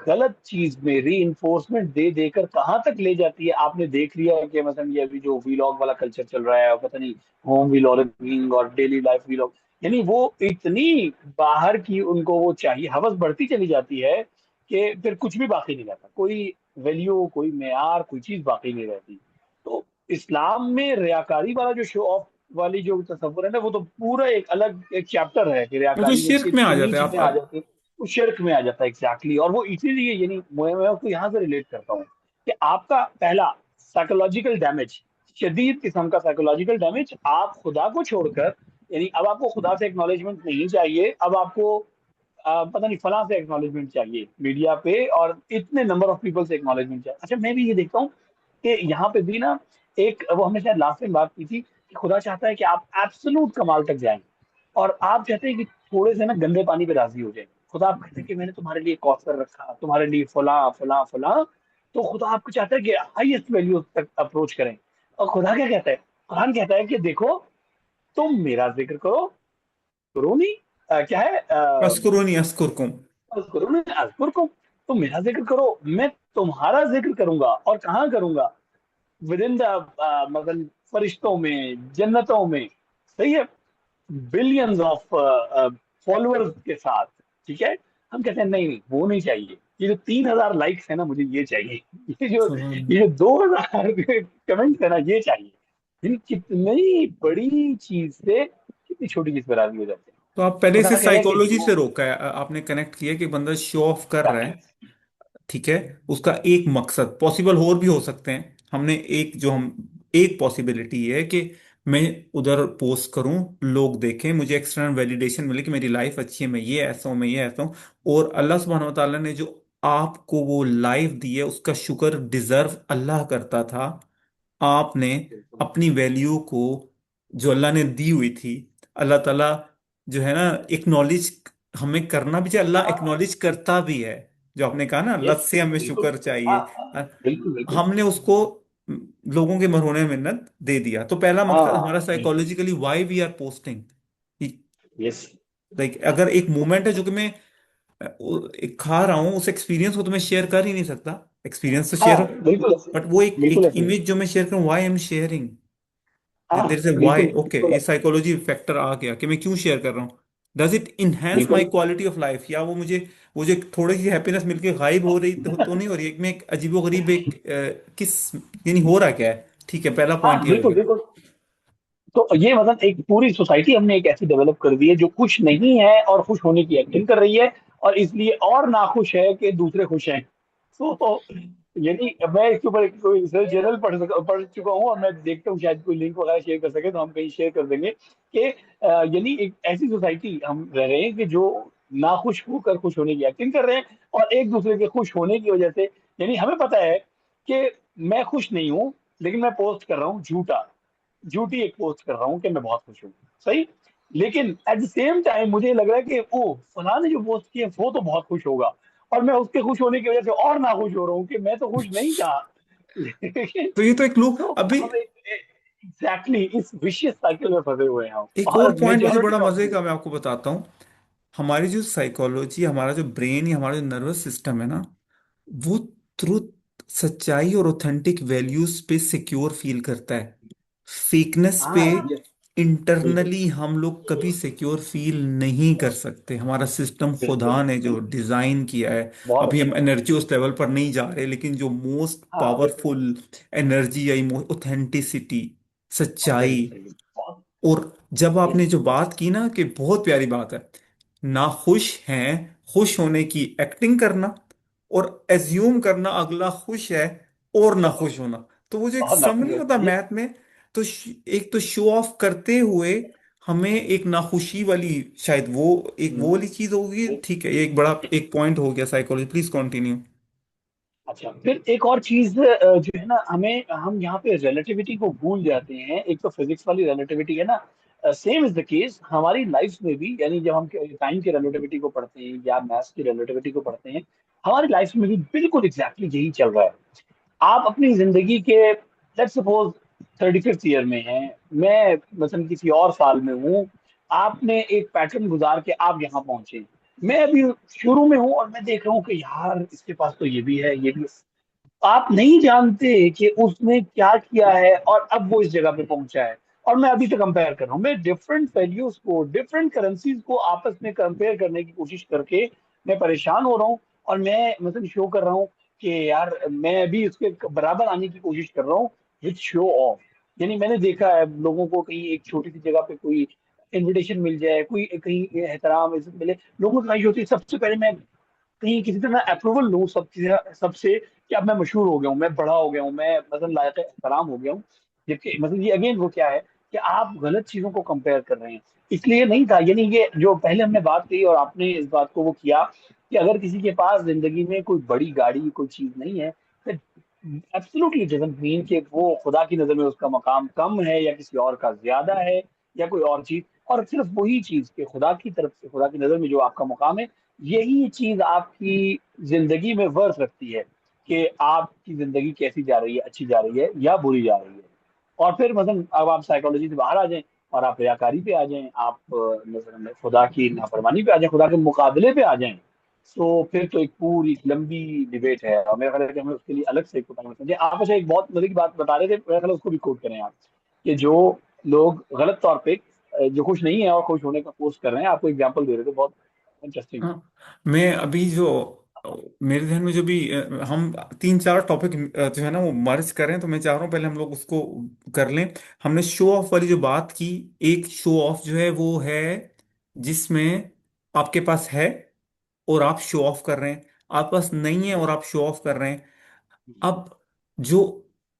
गलत चीज में री इन्फोर्समेंट दे देकर कहाँ तक ले जाती है। आपने देख लिया है कि मतलब ये अभी जो वीलॉग वाला कल्चर चल रहा है, पता नहीं होम वीलॉगिंग और डेली लाइफ वीलॉग, यानी वो इतनी बाहर की उनको वो चाहिए, हवस बढ़ती चली जाती है कि फिर कुछ भी बाकी नहीं रहता, कोई वैल्यू, कोई मेयार, कोई चीज बाकी नहीं रहती। तो इस्लाम में रियाकारी वाला जो शो ऑफ वाली जो तस्वुर है ना, वो तो पूरा एक अलग एक चैप्टर है कि वो तो रियाकारी में शिर्क में आ किन्हीं जाता है चीजें आ जाती हैं। वो शिर्क में आ जाता है एग्जैक्टली। और वो इसीलिए, यानी मैं उसको यहाँ से रिलेट करता हूँ कि आपका पहला साइकोलॉजिकल डैमेज, शदीद किस्म का साइकोलॉजिकल डैमेज, आप खुदा को छोड़कर, यानी अब आपको खुदा से एक्नॉलेजमेंट नहीं चाहिए, अब आपको पता नहीं फलां से एक्नॉलेजमेंट चाहिए मीडिया पे, और इतने नंबर ऑफ पीपल से एक्नॉलेजमेंट चाहिए। अच्छा, मैं भी ये देखता हूँ कि यहाँ पे भी ना, एक वो हमने शायद लास्ट टाइम बात की थी कि खुदा चाहता है कि आप एब्सोलूट कमाल तक जाएं, और आप चाहते हैं कि थोड़े से ना गंदे पानी पे राजी हो जाए। खुदा आप कहते हैं कि मैंने तुम्हारे लिए कौसर रखा, तुम्हारे लिए फला फला फला। तो खुदा आपको चाहता है कि हाईएस्ट वैल्यू तक अप्रोच करें। और खुदा क्या कहता है, कुरान कहता है कि देखो, तुम मेरा जिक्र करो, करो नहीं, क्या है, अस्कुरुनी अस्कुरकुम। करो नहीं, अज़कुर को, तुम मेरा जिक्र करो, मैं तुम्हारा जिक्र करूंगा। और कहाँ करूंगा, विद इन द, मतलब फरिश्तों में, जन्नतों में, सही है, बिलियंस ऑफ फॉलोअर्स के साथ। ठीक है, हम कहते हैं नहीं नहीं, वो नहीं चाहिए, ये जो 3,000 लाइक्स है ना, मुझे ये चाहिए। ये जो 2,000 कमेंट्स है ना, ये चाहिए। यानी कितनी बड़ी चीज से कितनी छोटी चीज पर राजी हो जाते हैं। तो आप पहले से खुदा कह रहा है कि साइकोलॉजी जो से रोका है, आपने कनेक्ट किया कि बंदा शो ऑफ कर रहा है। एग्जैक्टली, ठीक है। उसका एक मकसद, पॉसिबल और भी हो सकते हैं, हमने एक जो हम एक पॉसिबिलिटी ये है कि मैं उधर पोस्ट करूं, लोग देखें, मुझे एक्सटर्नल वैलिडेशन मिले कि मेरी लाइफ अच्छी है, मैं ये ऐसा हूं, मैं ये ऐसा हूं। और अल्लाह सुब्हानहू व तआला ने जो आपको वो लाइफ दी है उसका शुक्र डिजर्व अल्लाह करता था। आपने बिल्कुल, अपनी वैल्यू को जो अल्लाह ने दी हुई थी, अल्लाह ताला जो है ना, एक्नॉलेज हमें करना भी चाहिए, अल्लाह हाँ, एक्नॉलेज करता भी है। जो आपने कहा ना, अल्लाह यस, से हमें बिल्कुल, शुक्र चाहिए। हाँ हाँ, बिल्कुल बिल्कुल, हमने उसको लोगों के मरहोने में मिन्नत दे दिया। तो पहला मकसद हमारा हाँ बिल्कुल, psychologically why we are posting. Yes, like अगर एक मोमेंट है जो कि मैं एक खा रहा हूँ, उस एक्सपीरियंस को तो मैं शेयर कर ही नहीं सकता। एक्सपीरियंस तो हाँ शेयर, बिल्कुल ऐसे, बट वो एक बिल्कुल एक ऐसे, इमेज जो मैं शेयर करूँ, वाई आई एम शेयरिंग, हाँ देयर इज ए वाई। बिल्कुल ओके, बिल्कुल ये ऐसे, साइकोलॉजी फैक्टर आ गया कि मैं क्यों शेयर कर रहा हूँ। डज इट इनहेंस माई बिल्कुल। क्वालिटी ऑफ लाइफ, या वो मुझे, वो जो एक थोड़ी सी हैप्पीनेस मिलके गायब हो रही तो नहीं हो रही है। मैं एक अजीबो गरीब एक किस, यानी हो रहा क्या है। ठीक है, पहला हाँ पॉइंट ये हो बिल्कुल गया। बिल्कुल। तो ये मतलब एक पूरी सोसाइटी हमने एक ऐसी डेवलप कर दी है जो खुश नहीं है और खुश होने की एक्टिंग कर रही है, और इसलिए और नाखुश है कि दूसरे खुश हैं। तो यानी मैं इसके ऊपर कोई रिसर्च जर्नल पढ़ चुका हूँ, और मैं देखता हूँ शायद कोई लिंक वगैरह शेयर कर सके तो हम कहीं शेयर कर देंगे कि यानी एक ऐसी सोसाइटी हम रह रहे हैं कि जो नाखुश होकर खुश होने की एक्टिंग कर रहे हैं, और एक दूसरे के खुश होने की वजह से, यानी हमें पता है कि मैं खुश नहीं हूँ, लेकिन मैं पोस्ट कर रहा हूँ झूठा, झूठी एक पोस्ट कर रहा हूँ कि मैं बहुत खुश हूँ, सही। लेकिन एट द सेम टाइम मुझे लग रहा है कि ओ फलां ने जो पोस्ट किया वो तो बहुत खुश होगा, और मैं उसके खुश होने की वजह से और ना खुश हो रहा हूँ कि मैं तो खुश नहीं था। लेकिन तो ये तो एक लूप तो अभी। हम एग्जैक्टली इस विशियस साइकिल में फंसे हुए हैं हम, एक और और पॉइंट मुझे मेजोरिटी बड़ा ऑफ मजे द। का मैं आपको बताता हूँ। हमारी जो साइकोलॉजी, हमारा जो ब्रेन या हमारा जो नर्वस सिस्टम है ना, वो ट्रुथ, सच्चाई और ऑथेंटिक वैल्यूज पे सिक्योर फील करता है। फेकनेस पे हाँ ये बिल्कुल इंटरनली हम लोग कभी सिक्योर फील नहीं कर सकते। हमारा सिस्टम बिल्कुल खुदा ने जो बिल्कुल। डिजाइन किया है, बहुत अभी अच्छी हम बात। एनर्जी उस लेवल पर नहीं जा रहे, लेकिन जो मोस्ट हाँ बिल्कुल। पावरफुल एनर्जी या ऑथेंटिसिटी, सच्चाई। ऑथेंटिसिटी बहुत। और जब यस। आपने जो बात की ना कि बहुत प्यारी बात है, ना खुश हैं, खुश होने की एक्टिंग करना और एज्यूम करना अगला खुश है और ना खुश होना। तो वो जो एक बहुत सम नाखुश नहीं है होता ये। मैथ में, तो एक तो शो ऑफ करते हुए हमें एक नाखुशी वाली, शायद वो एक वो हम्म, वाली चीज होगी। ये- ठीक है, ये एक बड़ा एक पॉइंट हो गया साइकोलॉजी। Please continue. अच्छा, फिर एक और चीज जो है ना, हमें हम यहाँ पे रिलेटिविटी को भूल जाते हैं। एक तो फिजिक्स वाली रिलेटिविटी है ना, सेम इज द केस हमारी लाइफ में भी, यानी जब हम टाइम की रिलेटिविटी को पढ़ते हैं या मैथ्स की रिलेटिविटी को पढ़ते हैं, हमारी लाइफ में भी बिल्कुल एग्जैक्टली यही चल रहा है। आप अपनी जिंदगी के लेट्स सपोज 35th ईयर में हैं, मैं मतलब किसी और साल में हूँ, आपने एक पैटर्न गुजार के आप यहाँ पहुंचे, मैं अभी शुरू में हूँ और मैं देख रहा हूँ कि यार इसके पास तो ये भी है ये भी है। आप नहीं जानते कि उसने क्या किया है और अब वो इस जगह पे पहुंचा है, और मैं अभी तो कंपेयर कर रहा हूँ। मैं डिफरेंट वैल्यूज को, डिफरेंट करेंसीज को आपस में कंपेयर करने की कोशिश करके मैं परेशान हो रहा हूँ, और मैं मतलब शो कर रहा हूँ कि यार मैं भी उसके बराबर आने की कोशिश कर रहा हूँ विथ शो ऑफ। यानी मैंने देखा है लोगों को कहीं एक छोटी सी जगह पे कोई इनविटेशन मिल जाए, कोई कहीं एहतराम इज्जत मिले, लोगों की ख्वाहिश होती है सबसे पहले मैं कहीं किसी तरह अप्रूवल लूँ सब चीजें सबसे, कि अब मैं मशहूर हो गया हूँ, मैं बड़ा हो गया हूँ, मैं मतलब लायक एहतराम हो गया हूँ। जबकि मतलब ये अगेन वो क्या है कि आप गलत चीजों को कंपेयर कर रहे हैं। इसलिए नहीं था, यानी ये जो पहले हमने बात की और आपने इस बात को वो किया कि अगर किसी के पास जिंदगी में कोई बड़ी गाड़ी कोई चीज नहीं है, फिर एब्सोल्युटली डजंट मीन कि वो खुदा की नजर में उसका मकाम कम है या किसी और का ज्यादा है या कोई और चीज। और सिर्फ वही चीज कि खुदा की तरफ से, खुदा की नजर में जो आपका मकाम है, यही चीज आपकी जिंदगी में वर्थ रखती है कि आपकी जिंदगी कैसी जा रही है, अच्छी जा रही है या बुरी जा रही है। और फिर मतलब अब आप साइकोलॉजी से बाहर आ जाएं और आप रियाकारी पे आ जाएं, आप नजर में खुदा की नाफरमानी पे आ जाएं, खुदा के मुकाबले पे आ जाएं, तो फिर तो एक पूरी लंबी डिबेट है, और मेरा ख्याल है कि हमें उसके लिए अलग से एक टाइम समझे। आप अच्छा एक बहुत मजे की बात बता रहे थे, मेरा ख्याल है उसको भी कोट करें आप, कि जो लोग गलत तौर पे जो खुश नहीं है और खुश होने का कोशिश कर रहे हैं, आपको एग्जाम्पल दे रहे थे बहुत इंटरेस्टिंग। हाँ, मैं अभी जो मेरे ध्यान में जो भी हम तीन चार टॉपिक जो है ना वो मर्ज करें, तो मैं चाह रहा हूँ पहले हम लोग उसको कर लें। हमने शो ऑफ वाली जो बात की, एक शो ऑफ जो है वो है जिसमें आपके पास है और आप शो ऑफ कर रहे हैं, आपके पास नहीं है और आप शो ऑफ कर रहे हैं। अब जो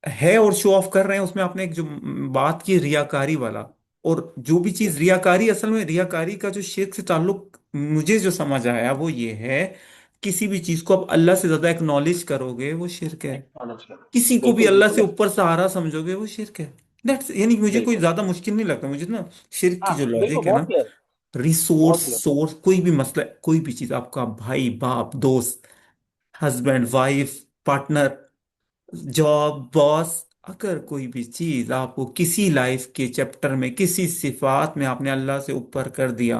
है और शो ऑफ कर रहे हैं उसमें आपने एक जो बात की रियाकारी वाला, और जो भी चीज यस। रियाकारी, असल में रियाकारी का जो शिर्क से ताल्लुक मुझे जो समझ आया वो ये है, किसी भी चीज को आप अल्लाह से ज्यादा एक्नॉलेज करोगे वो शिर्क है। एक्नॉलेज करो। किसी को भी बिल्कुल अल्लाह बिल्कुल से ऊपर सहारा समझोगे वो शिर्क है। दैट्स, यानी मुझे कोई बिल्कुल। ज्यादा मुश्किल नहीं लगता मुझे ना। शिर्क की हाँ जो बिल्कुल, लॉजिक है बहुत ना, क्लियर। रिसोर्स बहुत क्लियर। सोर्स, कोई भी मसला, कोई भी चीज, आपका भाई बाप दोस्त, husband wife partner, job boss, अगर कोई भी चीज आपको किसी लाइफ के चैप्टर में किसी सिफात में आपने अल्लाह से ऊपर कर दिया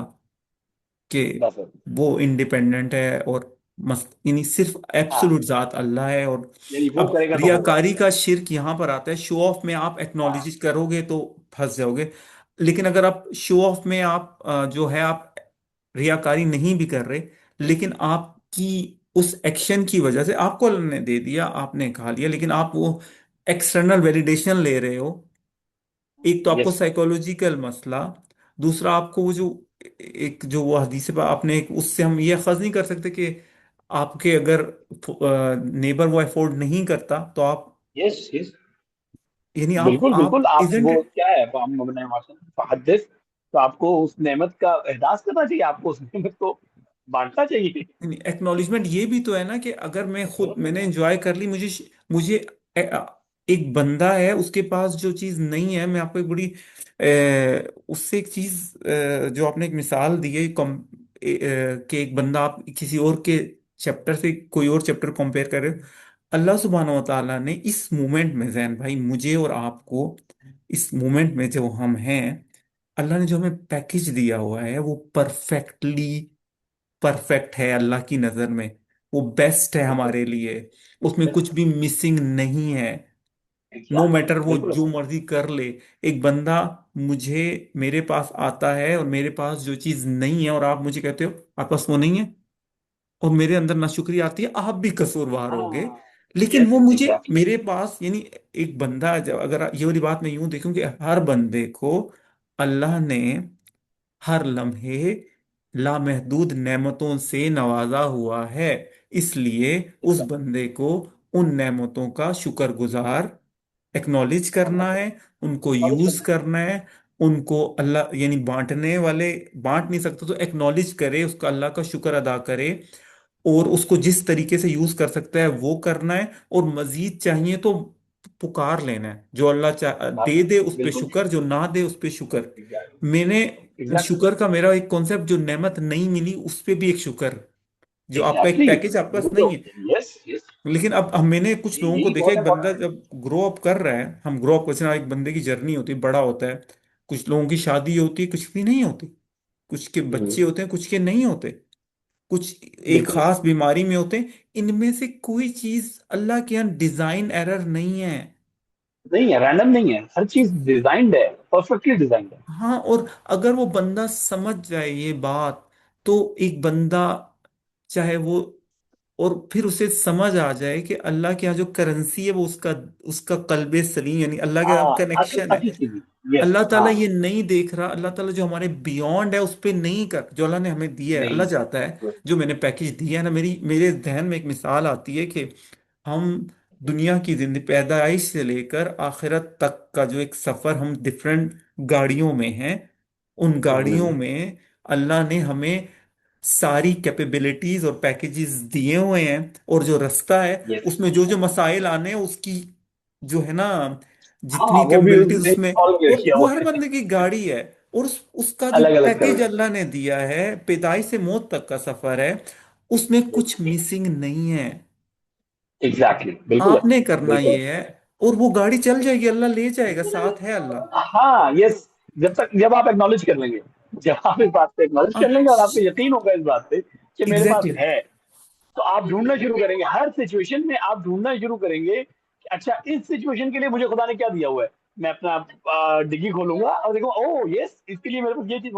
कि बस बस। वो इंडिपेंडेंट है और मस्त, यानी सिर्फ हाँ, एब्सोल्यूट जात अल्लाह है। और यानी वो अब करेगा तो होगा। रियाकारी का शिर्क यहां पर आता है, शो ऑफ में आप हाँ। एक्नॉलेज करोगे तो फंस जाओगे। लेकिन अगर आप शो ऑफ में आप जो है आप रियाकारी नहीं भी कर रहे, लेकिन आपकी उस एक्शन की वजह से आपको अल्लाह ने दे दिया, आपने खा लिया, लेकिन आप वो एक्सटर्नल वैलिडेशन ले रहे हो। एक तो आपको यस। साइकोलॉजिकल मसला, दूसरा आपको वो जो एक जो वो हदीस है, आपने एक उससे हम ये अखज नहीं कर सकते कि आपके अगर नेबर वो अफोर्ड नहीं करता तो आप, यस यस। यानी बिल्कुल आप बिल्कुल। आप इजंट, वो क्या है, हम अपने मुहद्दिस, तो आपको उस नेमत का एहसास करना चाहिए, आपको उस नेमत को बांटना चाहिए। एक्नॉलेजमेंट ये भी तो है ना कि अगर मैं खुद मैंने एंजॉय कर ली, मुझे मुझे एक बंदा है, उसके पास जो चीज नहीं है, मैं आपको एक बड़ी उससे एक चीज जो आपने एक मिसाल दी है कि एक बंदा, आप किसी और के चैप्टर से कोई और चैप्टर कंपेयर कर रहे हो। अल्लाह सुब्हानहू व तआला ने इस मोमेंट में, जैन भाई, मुझे और आपको इस मोमेंट में जो हम हैं, अल्लाह ने जो हमें पैकेज दिया हुआ है वो परफेक्टली परफेक्ट है अल्लाह की नजर में। वो बेस्ट है बिल्कुल। हमारे लिए। उसमें बिल्कुल। कुछ भी मिसिंग नहीं है। नो एग्जैक्टली, मैटर वो बिल्कुल जो ऐसा। मर्जी कर ले। एक बंदा मुझे मेरे पास आता है और मेरे पास जो चीज नहीं है, और आप मुझे कहते हो आपके पास वो नहीं है, और मेरे अंदर नाशुक्री आती है, आप भी कसूरवार होगे। हाँ। लेकिन वो यस, मुझे एग्जैक्टली। मेरे पास, यानी एक बंदा जब, अगर ये वाली बात मैं यूं देखूं कि हर बंदे को अल्लाह ने हर लम्हे लामहदूद नेमतों से नवाजा हुआ है, इसलिए उस एग्जैक्टली। बंदे को उन नेमतों का शुक्रगुजार एक्नॉलेज होना करना है, चाहिए। उनको नॉलेज यूज करना है। करना है। उनको अल्लाह, यानी बांटने वाले बांट नहीं सकते तो एक्नॉलेज करे, उसका अल्लाह का शुक्र अदा करे, और उसको जिस तरीके से यूज कर सकता है वो करना है। और मजीद चाहिए तो पुकार लेना है। जो अल्लाह बात दे दे उस पे बिल्कुल ठीक शुक्र, जो ना दे उस पे शुक्र। है। एग्जैक्टली। मैंने एग्जैक्टली। शुक्र का मेरा एक कॉन्सेप्ट, जो नेमत नहीं मिली उस पे भी एक शुक्र। जो आपका एक एग्जैक्टली। पैकेज आपके वो पास जो, नहीं है, यस यस, लेकिन अब हम, मैंने कुछ लोगों को यही देखा, बहुत एक बंदा इंपॉर्टेंट जब ग्रो अप कर रहा है, हम ग्रो अप करना, एक बंदे की जर्नी होती है, बड़ा होता है। कुछ लोगों की शादी होती है, कुछ की नहीं होती। कुछ के है। बच्चे होते हैं, कुछ के नहीं होते। कुछ एक बिल्कुल। खास बीमारी में होते हैं। इनमें से कोई चीज अल्लाह के यहाँ डिजाइन एरर नहीं है। नहीं है, रैंडम नहीं है, हर चीज डिजाइंड है, परफेक्टली डिजाइंड है। हाँ, और अगर वो बंदा समझ जाए ये बात, तो एक बंदा, चाहे वो, और फिर उसे समझ आ जाए कि अल्लाह के यहाँ जो करेंसी है वो उसका उसका कल्बे सलीम, यानी अल्लाह के साथ हाँ, असल कनेक्शन है। असल चीज। यस। अल्लाह ताला हाँ। ये नहीं देख रहा, अल्लाह ताला जो हमारे बियॉन्ड है उस पे नहीं कर, जो अल्लाह ने हमें दिया है, अल्लाह नहीं। चाहता है बिल्कुल। जो मैंने पैकेज दिया है ना, मेरे जहन में एक मिसाल आती है कि हम दुनिया की जिंदगी, पैदाइश से लेकर आखिरत तक का जो एक सफर, हम डिफरेंट गाड़ियों में हैं। उन गाड़ियों में अल्लाह ने हमें सारी कैपेबिलिटीज और पैकेजेस दिए हुए हैं, और जो रास्ता है यस। उसमें जो जो मसाइल आने हैं उसकी, जो है ना, हाँ, जितनी वो भी कैपेबिलिटीज उसने उसमें, सॉल्व और किया वो हुआ हर है। बंदे की गाड़ी है। और उसका जो अलग अलग पैकेज कलर। अल्लाह ने दिया है, पैदाइश से मौत तक का सफर है, उसमें यस। कुछ मिसिंग नहीं है। एग्जैक्टली, बिल्कुल आपने ऐसा। करना बिल्कुल ये है, और वो गाड़ी चल जाएगी, अल्लाह ले जाएगा, साथ है अल्लाह। ऐसा। हाँ, यस। जब आप एक्नॉलेज कर लेंगे, जब आप इस बात पे एक्नॉलेज कर लेंगे और आपको यकीन होगा इस बात पे कि मेरे पास एग्जैक्टली। है, तो आप ढूंढना शुरू करेंगे, हर सिचुएशन में आप ढूंढना शुरू करेंगे कि अच्छा, इस सिचुएशन के लिए मुझे खुदा ने क्या दिया हुआ है। मैं अपना डिग्गी खोलूंगा और देखूंगा, ओह यस, इसके लिए मेरे पास ये चीज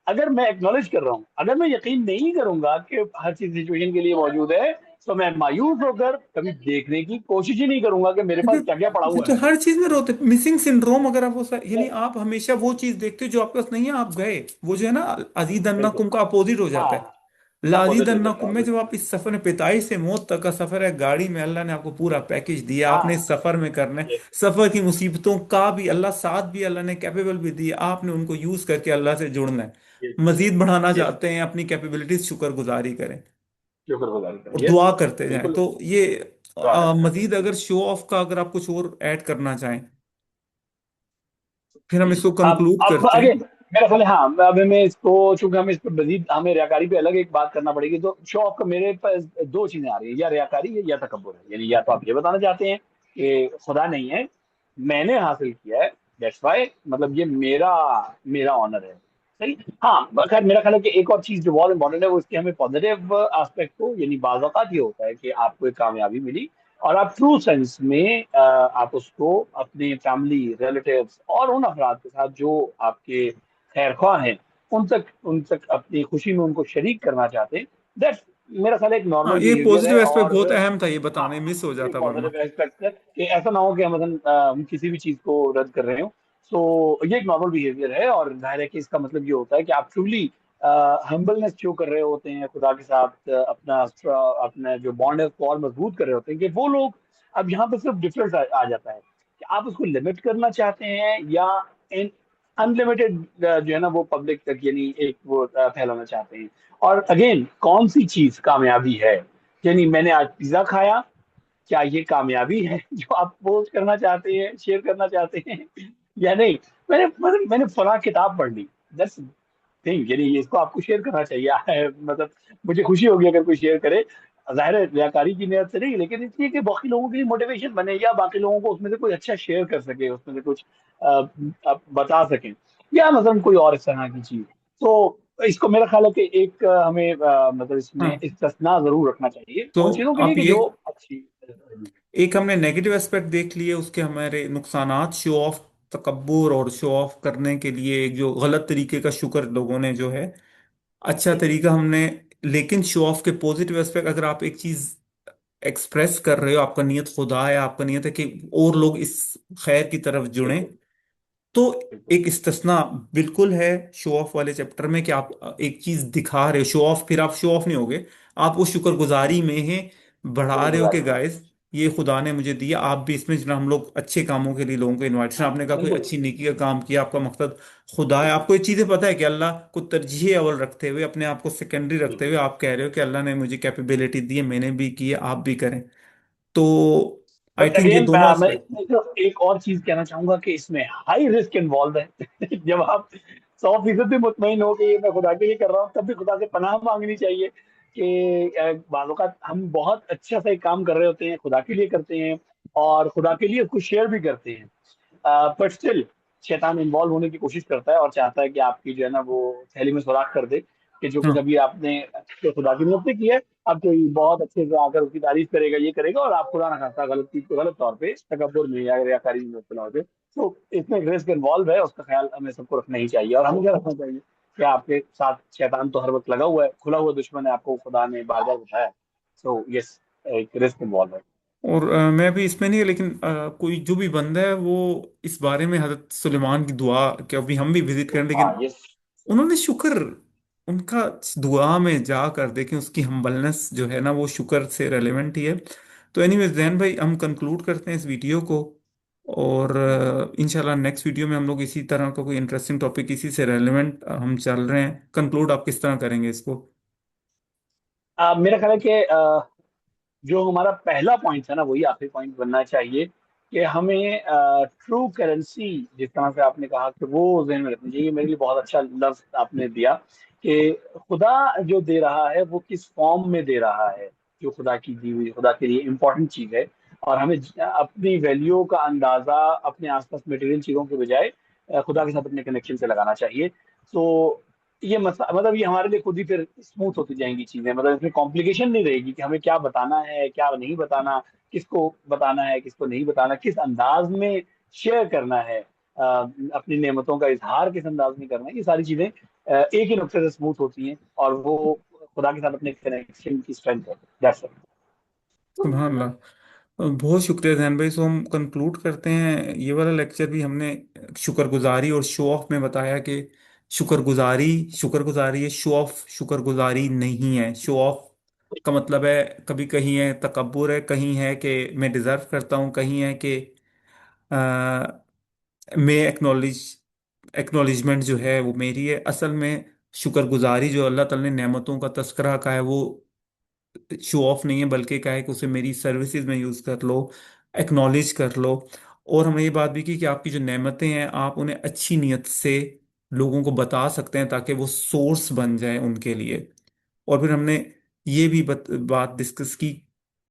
अगर मैं एक्नॉलेज कर रहा हूँ, अगर मैं यकीन नहीं करूंगा कि हर चीज सिचुएशन के लिए मौजूद है, तो मैं मायूस होकर कभी देखने की कोशिश ही नहीं करूंगा कि मेरे पास क्या क्या पड़ा फिर हुआ तो है। हर चीज में रोते, मिसिंग सिंड्रोम, अगर आप यानी आप हमेशा वो चीज देखते हो जो आपके पास नहीं है, आप गए, वो जो है ना, अजीज अन्ना बिल्कुल। कुम का अपोजिट हो जाता है। हाँ, लाजीद अपोजिट हो अन्ना जाता कुम है, में जब बिल्कुल। आप इस सफर में, पैदाइश से मौत तक का सफर है, गाड़ी में अल्लाह ने आपको पूरा पैकेज दिया, आपने इस हाँ। सफर में करना है। यस। सफर की मुसीबतों का भी अल्लाह साथ, भी अल्लाह ने कैपेबल भी दिया, आपने उनको यूज करके अल्लाह से जुड़ना है। यस। मजीद बढ़ाना यस। चाहते हैं, अपनी कैपेबिलिटीज शुक्रगुजारी करें शुक्रगुजार और करें, यस। दुआ करते जाएं। बिल्कुल। तो ये दुआ करते हैं। मजीद अगर शो ऑफ का, अगर आप कुछ और ऐड करना चाहें, फिर हम इसको कंक्लूड अब करते आगे हैं। मेरा ख्याल है, हाँ, अब हमें इसको, चूंकि हम इस पर मजीद, हमें रियाकारी पे अलग एक बात करना पड़ेगी, तो शो ऑफ का मेरे पास दो चीजें आ रही है, या रियाकारी है या तकब्बुर है। यानी या तो आप ये बताना चाहते हैं कि खुदा नहीं है, मैंने हासिल किया है, दैट्स वाई, मतलब ये मेरा मेरा ऑनर है। सही। हाँ, खैर मेरा ख्याल है कि एक और चीज जो बहुत इंपॉर्टेंट है, वो इसके हमें पॉजिटिव एस्पेक्ट को, यानी बाज़ औक़ात ये होता है कि आपको एक कामयाबी मिली और आप ट्रू सेंस में आप उसको अपने फैमिली, रिलेटिव्स और उन अफराद के साथ जो आपके खैर ख्वाह हैं, उन तक अपनी खुशी में उनको शरीक करना चाहते हैं। दैट्स, मेरा ख्याल है, एक हाँ, नॉर्मल ये बिहेवियर पॉजिटिव है। एस्पेक्ट और बहुत अहम था, ये हाँ, बताने मिस हो ये जाता वरना। पॉजिटिव एस्पेक्ट है कि ऐसा ना हो कि हम किसी भी चीज को रद्द कर रहे हो। सो ये एक नॉर्मल बिहेवियर है, और जाहिर है कि इसका मतलब ये होता है कि आप ट्रूली हम्बलनेस शो कर रहे होते हैं खुदा के साथ, अपना जो बॉन्ड है उसको और मजबूत कर रहे होते हैं कि वो लोग। अब यहाँ पे सिर्फ डिफरेंस आ जाता है कि आप उसको लिमिट करना चाहते हैं या इन अनलिमिटेड जो है ना वो पब्लिक तक, यानी एक वो फैलाना चाहते हैं। और अगेन, कौन सी चीज कामयाबी है? यानी मैंने आज पिज्जा खाया, क्या ये कामयाबी है जो आप पोस्ट करना चाहते हैं, शेयर करना चाहते हैं या नहीं? मैंने फला किताब पढ़ ली, दैट्स थिंग, यानी इसको आपको शेयर करना चाहिए। मतलब मुझे खुशी होगी अगर कोई शेयर करे, जाहिर है रियाकारी की नियत से नहीं, लेकिन इसलिए कि बाकी लोगों के लिए मोटिवेशन बने, या बाकी लोगों को उसमें से कोई अच्छा शेयर कर सके, उसमें से कुछ बता सके, या मतलब कोई और इस तरह की चीज। तो इसको मेरा ख्याल है कि एक हमें मतलब इसमें हाँ, इस्tisना जरूर रखना चाहिए तो उन चीजों के लिए आप कि ये, जो अच्छी। एक हमने नेगेटिव एस्पेक्ट देख लिए, उसके हमारे नुकसानात, शो ऑफ, तकब्बुर और शो ऑफ करने के लिए एक जो गलत तरीके का शुक्र लोगों ने जो है, अच्छा तरीका हमने। लेकिन शो ऑफ के पॉजिटिव एस्पेक्ट, अगर आप एक चीज एक्सप्रेस कर रहे हो, आपका नियत खुदा है, आपका नियत है कि और लोग इस खैर की तरफ जुड़ें, बिल्कुल तो बिल्कुल। एक इस्तिस्ना बिल्कुल है शो ऑफ वाले चैप्टर में, कि आप एक चीज दिखा रहे हो, शो ऑफ, फिर आप शो ऑफ नहीं होगे, आप वो शुक्रगुजारी में है, बढ़ा रहे हो कि शुक्रगुजार हैं। गाइस ये खुदा ने मुझे दिया, आप भी इसमें जना, हम लोग अच्छे कामों के लिए लोगों को इनवाइटेशन, आपने कहा कोई बिल्कुल अच्छी नेकी का काम किया, आपका मकसद खुदा है, आपको ये चीजें पता है कि अल्लाह को तरजीह अव्वल रखते हुए, अपने आप को सेकेंडरी रखते हुए बिल्कुल। आप कह रहे हो कि अल्लाह ने मुझे कैपेबिलिटी दी है, मैंने भी की है, आप भी करें। तो आई बट थिंक ये अगेन दोनों मैं एस्पेक्ट। इसमें सिर्फ एक और चीज कहना चाहूंगा कि इसमें हाई रिस्क इन्वॉल्व है। जब आप 100% भी मुतमईन हो कि ये मैं खुदा के लिए कर रहा हूँ, तब भी खुदा से पनाह मांगनी चाहिए कि बाज़ औक़ात हम बहुत अच्छा सा एक काम कर रहे होते हैं, खुदा के लिए करते हैं और खुदा के लिए उसको शेयर भी करते हैं, बट स्टिल शैतान इन्वॉल्व होने की कोशिश करता है और चाहता है कि आपकी जो है ना वो थैली में सुराख कर दे, कि जो कुछ अभी आपने तो खुदा की नियत से किया है, अब कोई बहुत अच्छे से आकर उसकी तारीफ करेगा, ये करेगा, और आप खुदा ना खास्ता गलत चीज को गलत तौर पे तकब्बुर में या रियाकारी में मुब्तला हो जाए। तो इसमें एक रिस्क इन्वॉल्व है, उसका ख्याल हमें सबको रखना ही चाहिए और हमें क्या रखना चाहिए कि आपके साथ शैतान तो हर वक्त लगा हुआ है, खुला हुआ दुश्मन है, आपको खुदा ने बार बार बताया। सो यस, एक रिस्क इन्वॉल्व है। और मैं भी इसमें नहीं है, लेकिन कोई जो भी बंदा है वो इस बारे में हजरत सुलेमान की दुआ, कि अभी हम भी विजिट करें, हाँ लेकिन यस। उन्होंने शुक्र, उनका दुआ में जा कर देखें, उसकी हम्बलनेस जो है ना वो शुक्र से रेलेवेंट ही है। तो एनीवेज जैन भाई, हम कंक्लूड करते हैं इस वीडियो को, और इंशाल्लाह नेक्स्ट वीडियो में हम लोग इसी तरह का कोई इंटरेस्टिंग टॉपिक, इसी से रेलेवेंट हम चल रहे हैं, कंक्लूड आप किस तरह करेंगे इसको? मेरा ख्याल है कि जो हमारा पहला पॉइंट था ना, वही आखिरी पॉइंट बनना चाहिए कि हमें ट्रू करेंसी, जिस तरह से आपने कहा कि वो जहन में रखनी चाहिए। मेरे लिए बहुत अच्छा लफ्ज आपने दिया कि खुदा जो दे रहा है वो किस फॉर्म में दे रहा है, जो खुदा की दी हुई खुदा के लिए इम्पोर्टेंट चीज है। और हमें अपनी वैल्यू का अंदाजा अपने आसपास मटेरियल चीजों के बजाय खुदा के साथ अपने कनेक्शन से लगाना चाहिए। तो ये मसला मतलब ये हमारे लिए खुद ही फिर स्मूथ होती जाएंगी चीजें, मतलब इसमें कॉम्प्लिकेशन नहीं रहेगी कि हमें क्या बताना है क्या नहीं बताना, किसको बताना है किसको नहीं बताना, किस अंदाज में शेयर करना है, अपनी नेमतों का इजहार किस अंदाज में करना है, ये सारी चीजें एक ही नुक्ते से स्मूथ होती हैं और वो खुदा के साथ अपने कनेक्शन की स्ट्रेंथ है। दैट्स सुभान अल्लाह। बहुत शुक्रिया जैन भाई। सो हम कंक्लूड करते हैं ये वाला लेक्चर भी, हमने शुक्रगुजारी और शो ऑफ में बताया कि शुक्रगुजारी शुक्रगुजारी है, शो ऑफ शुक्रगुजारी नहीं है। शो ऑफ का मतलब है, कभी कहीं है तकब्बुर है, कहीं है कि मैं डिजर्व करता हूँ, कहीं है कि मैं एक्नॉलेजमेंट जो है वो मेरी है। असल में शुक्रगुजारी जो अल्लाह ताला ने नेमतों का तस्करा का है, वो शो ऑफ नहीं है, बल्कि क्या है कि उसे मेरी सर्विसेज में यूज कर लो, एक्नॉलेज कर लो। और हमने ये बात भी की कि आपकी जो नेमतें हैं, आप उन्हें अच्छी नीयत से लोगों को बता सकते हैं, ताकि वो सोर्स बन जाए उनके लिए। और फिर हमने ये भी बात डिस्कस की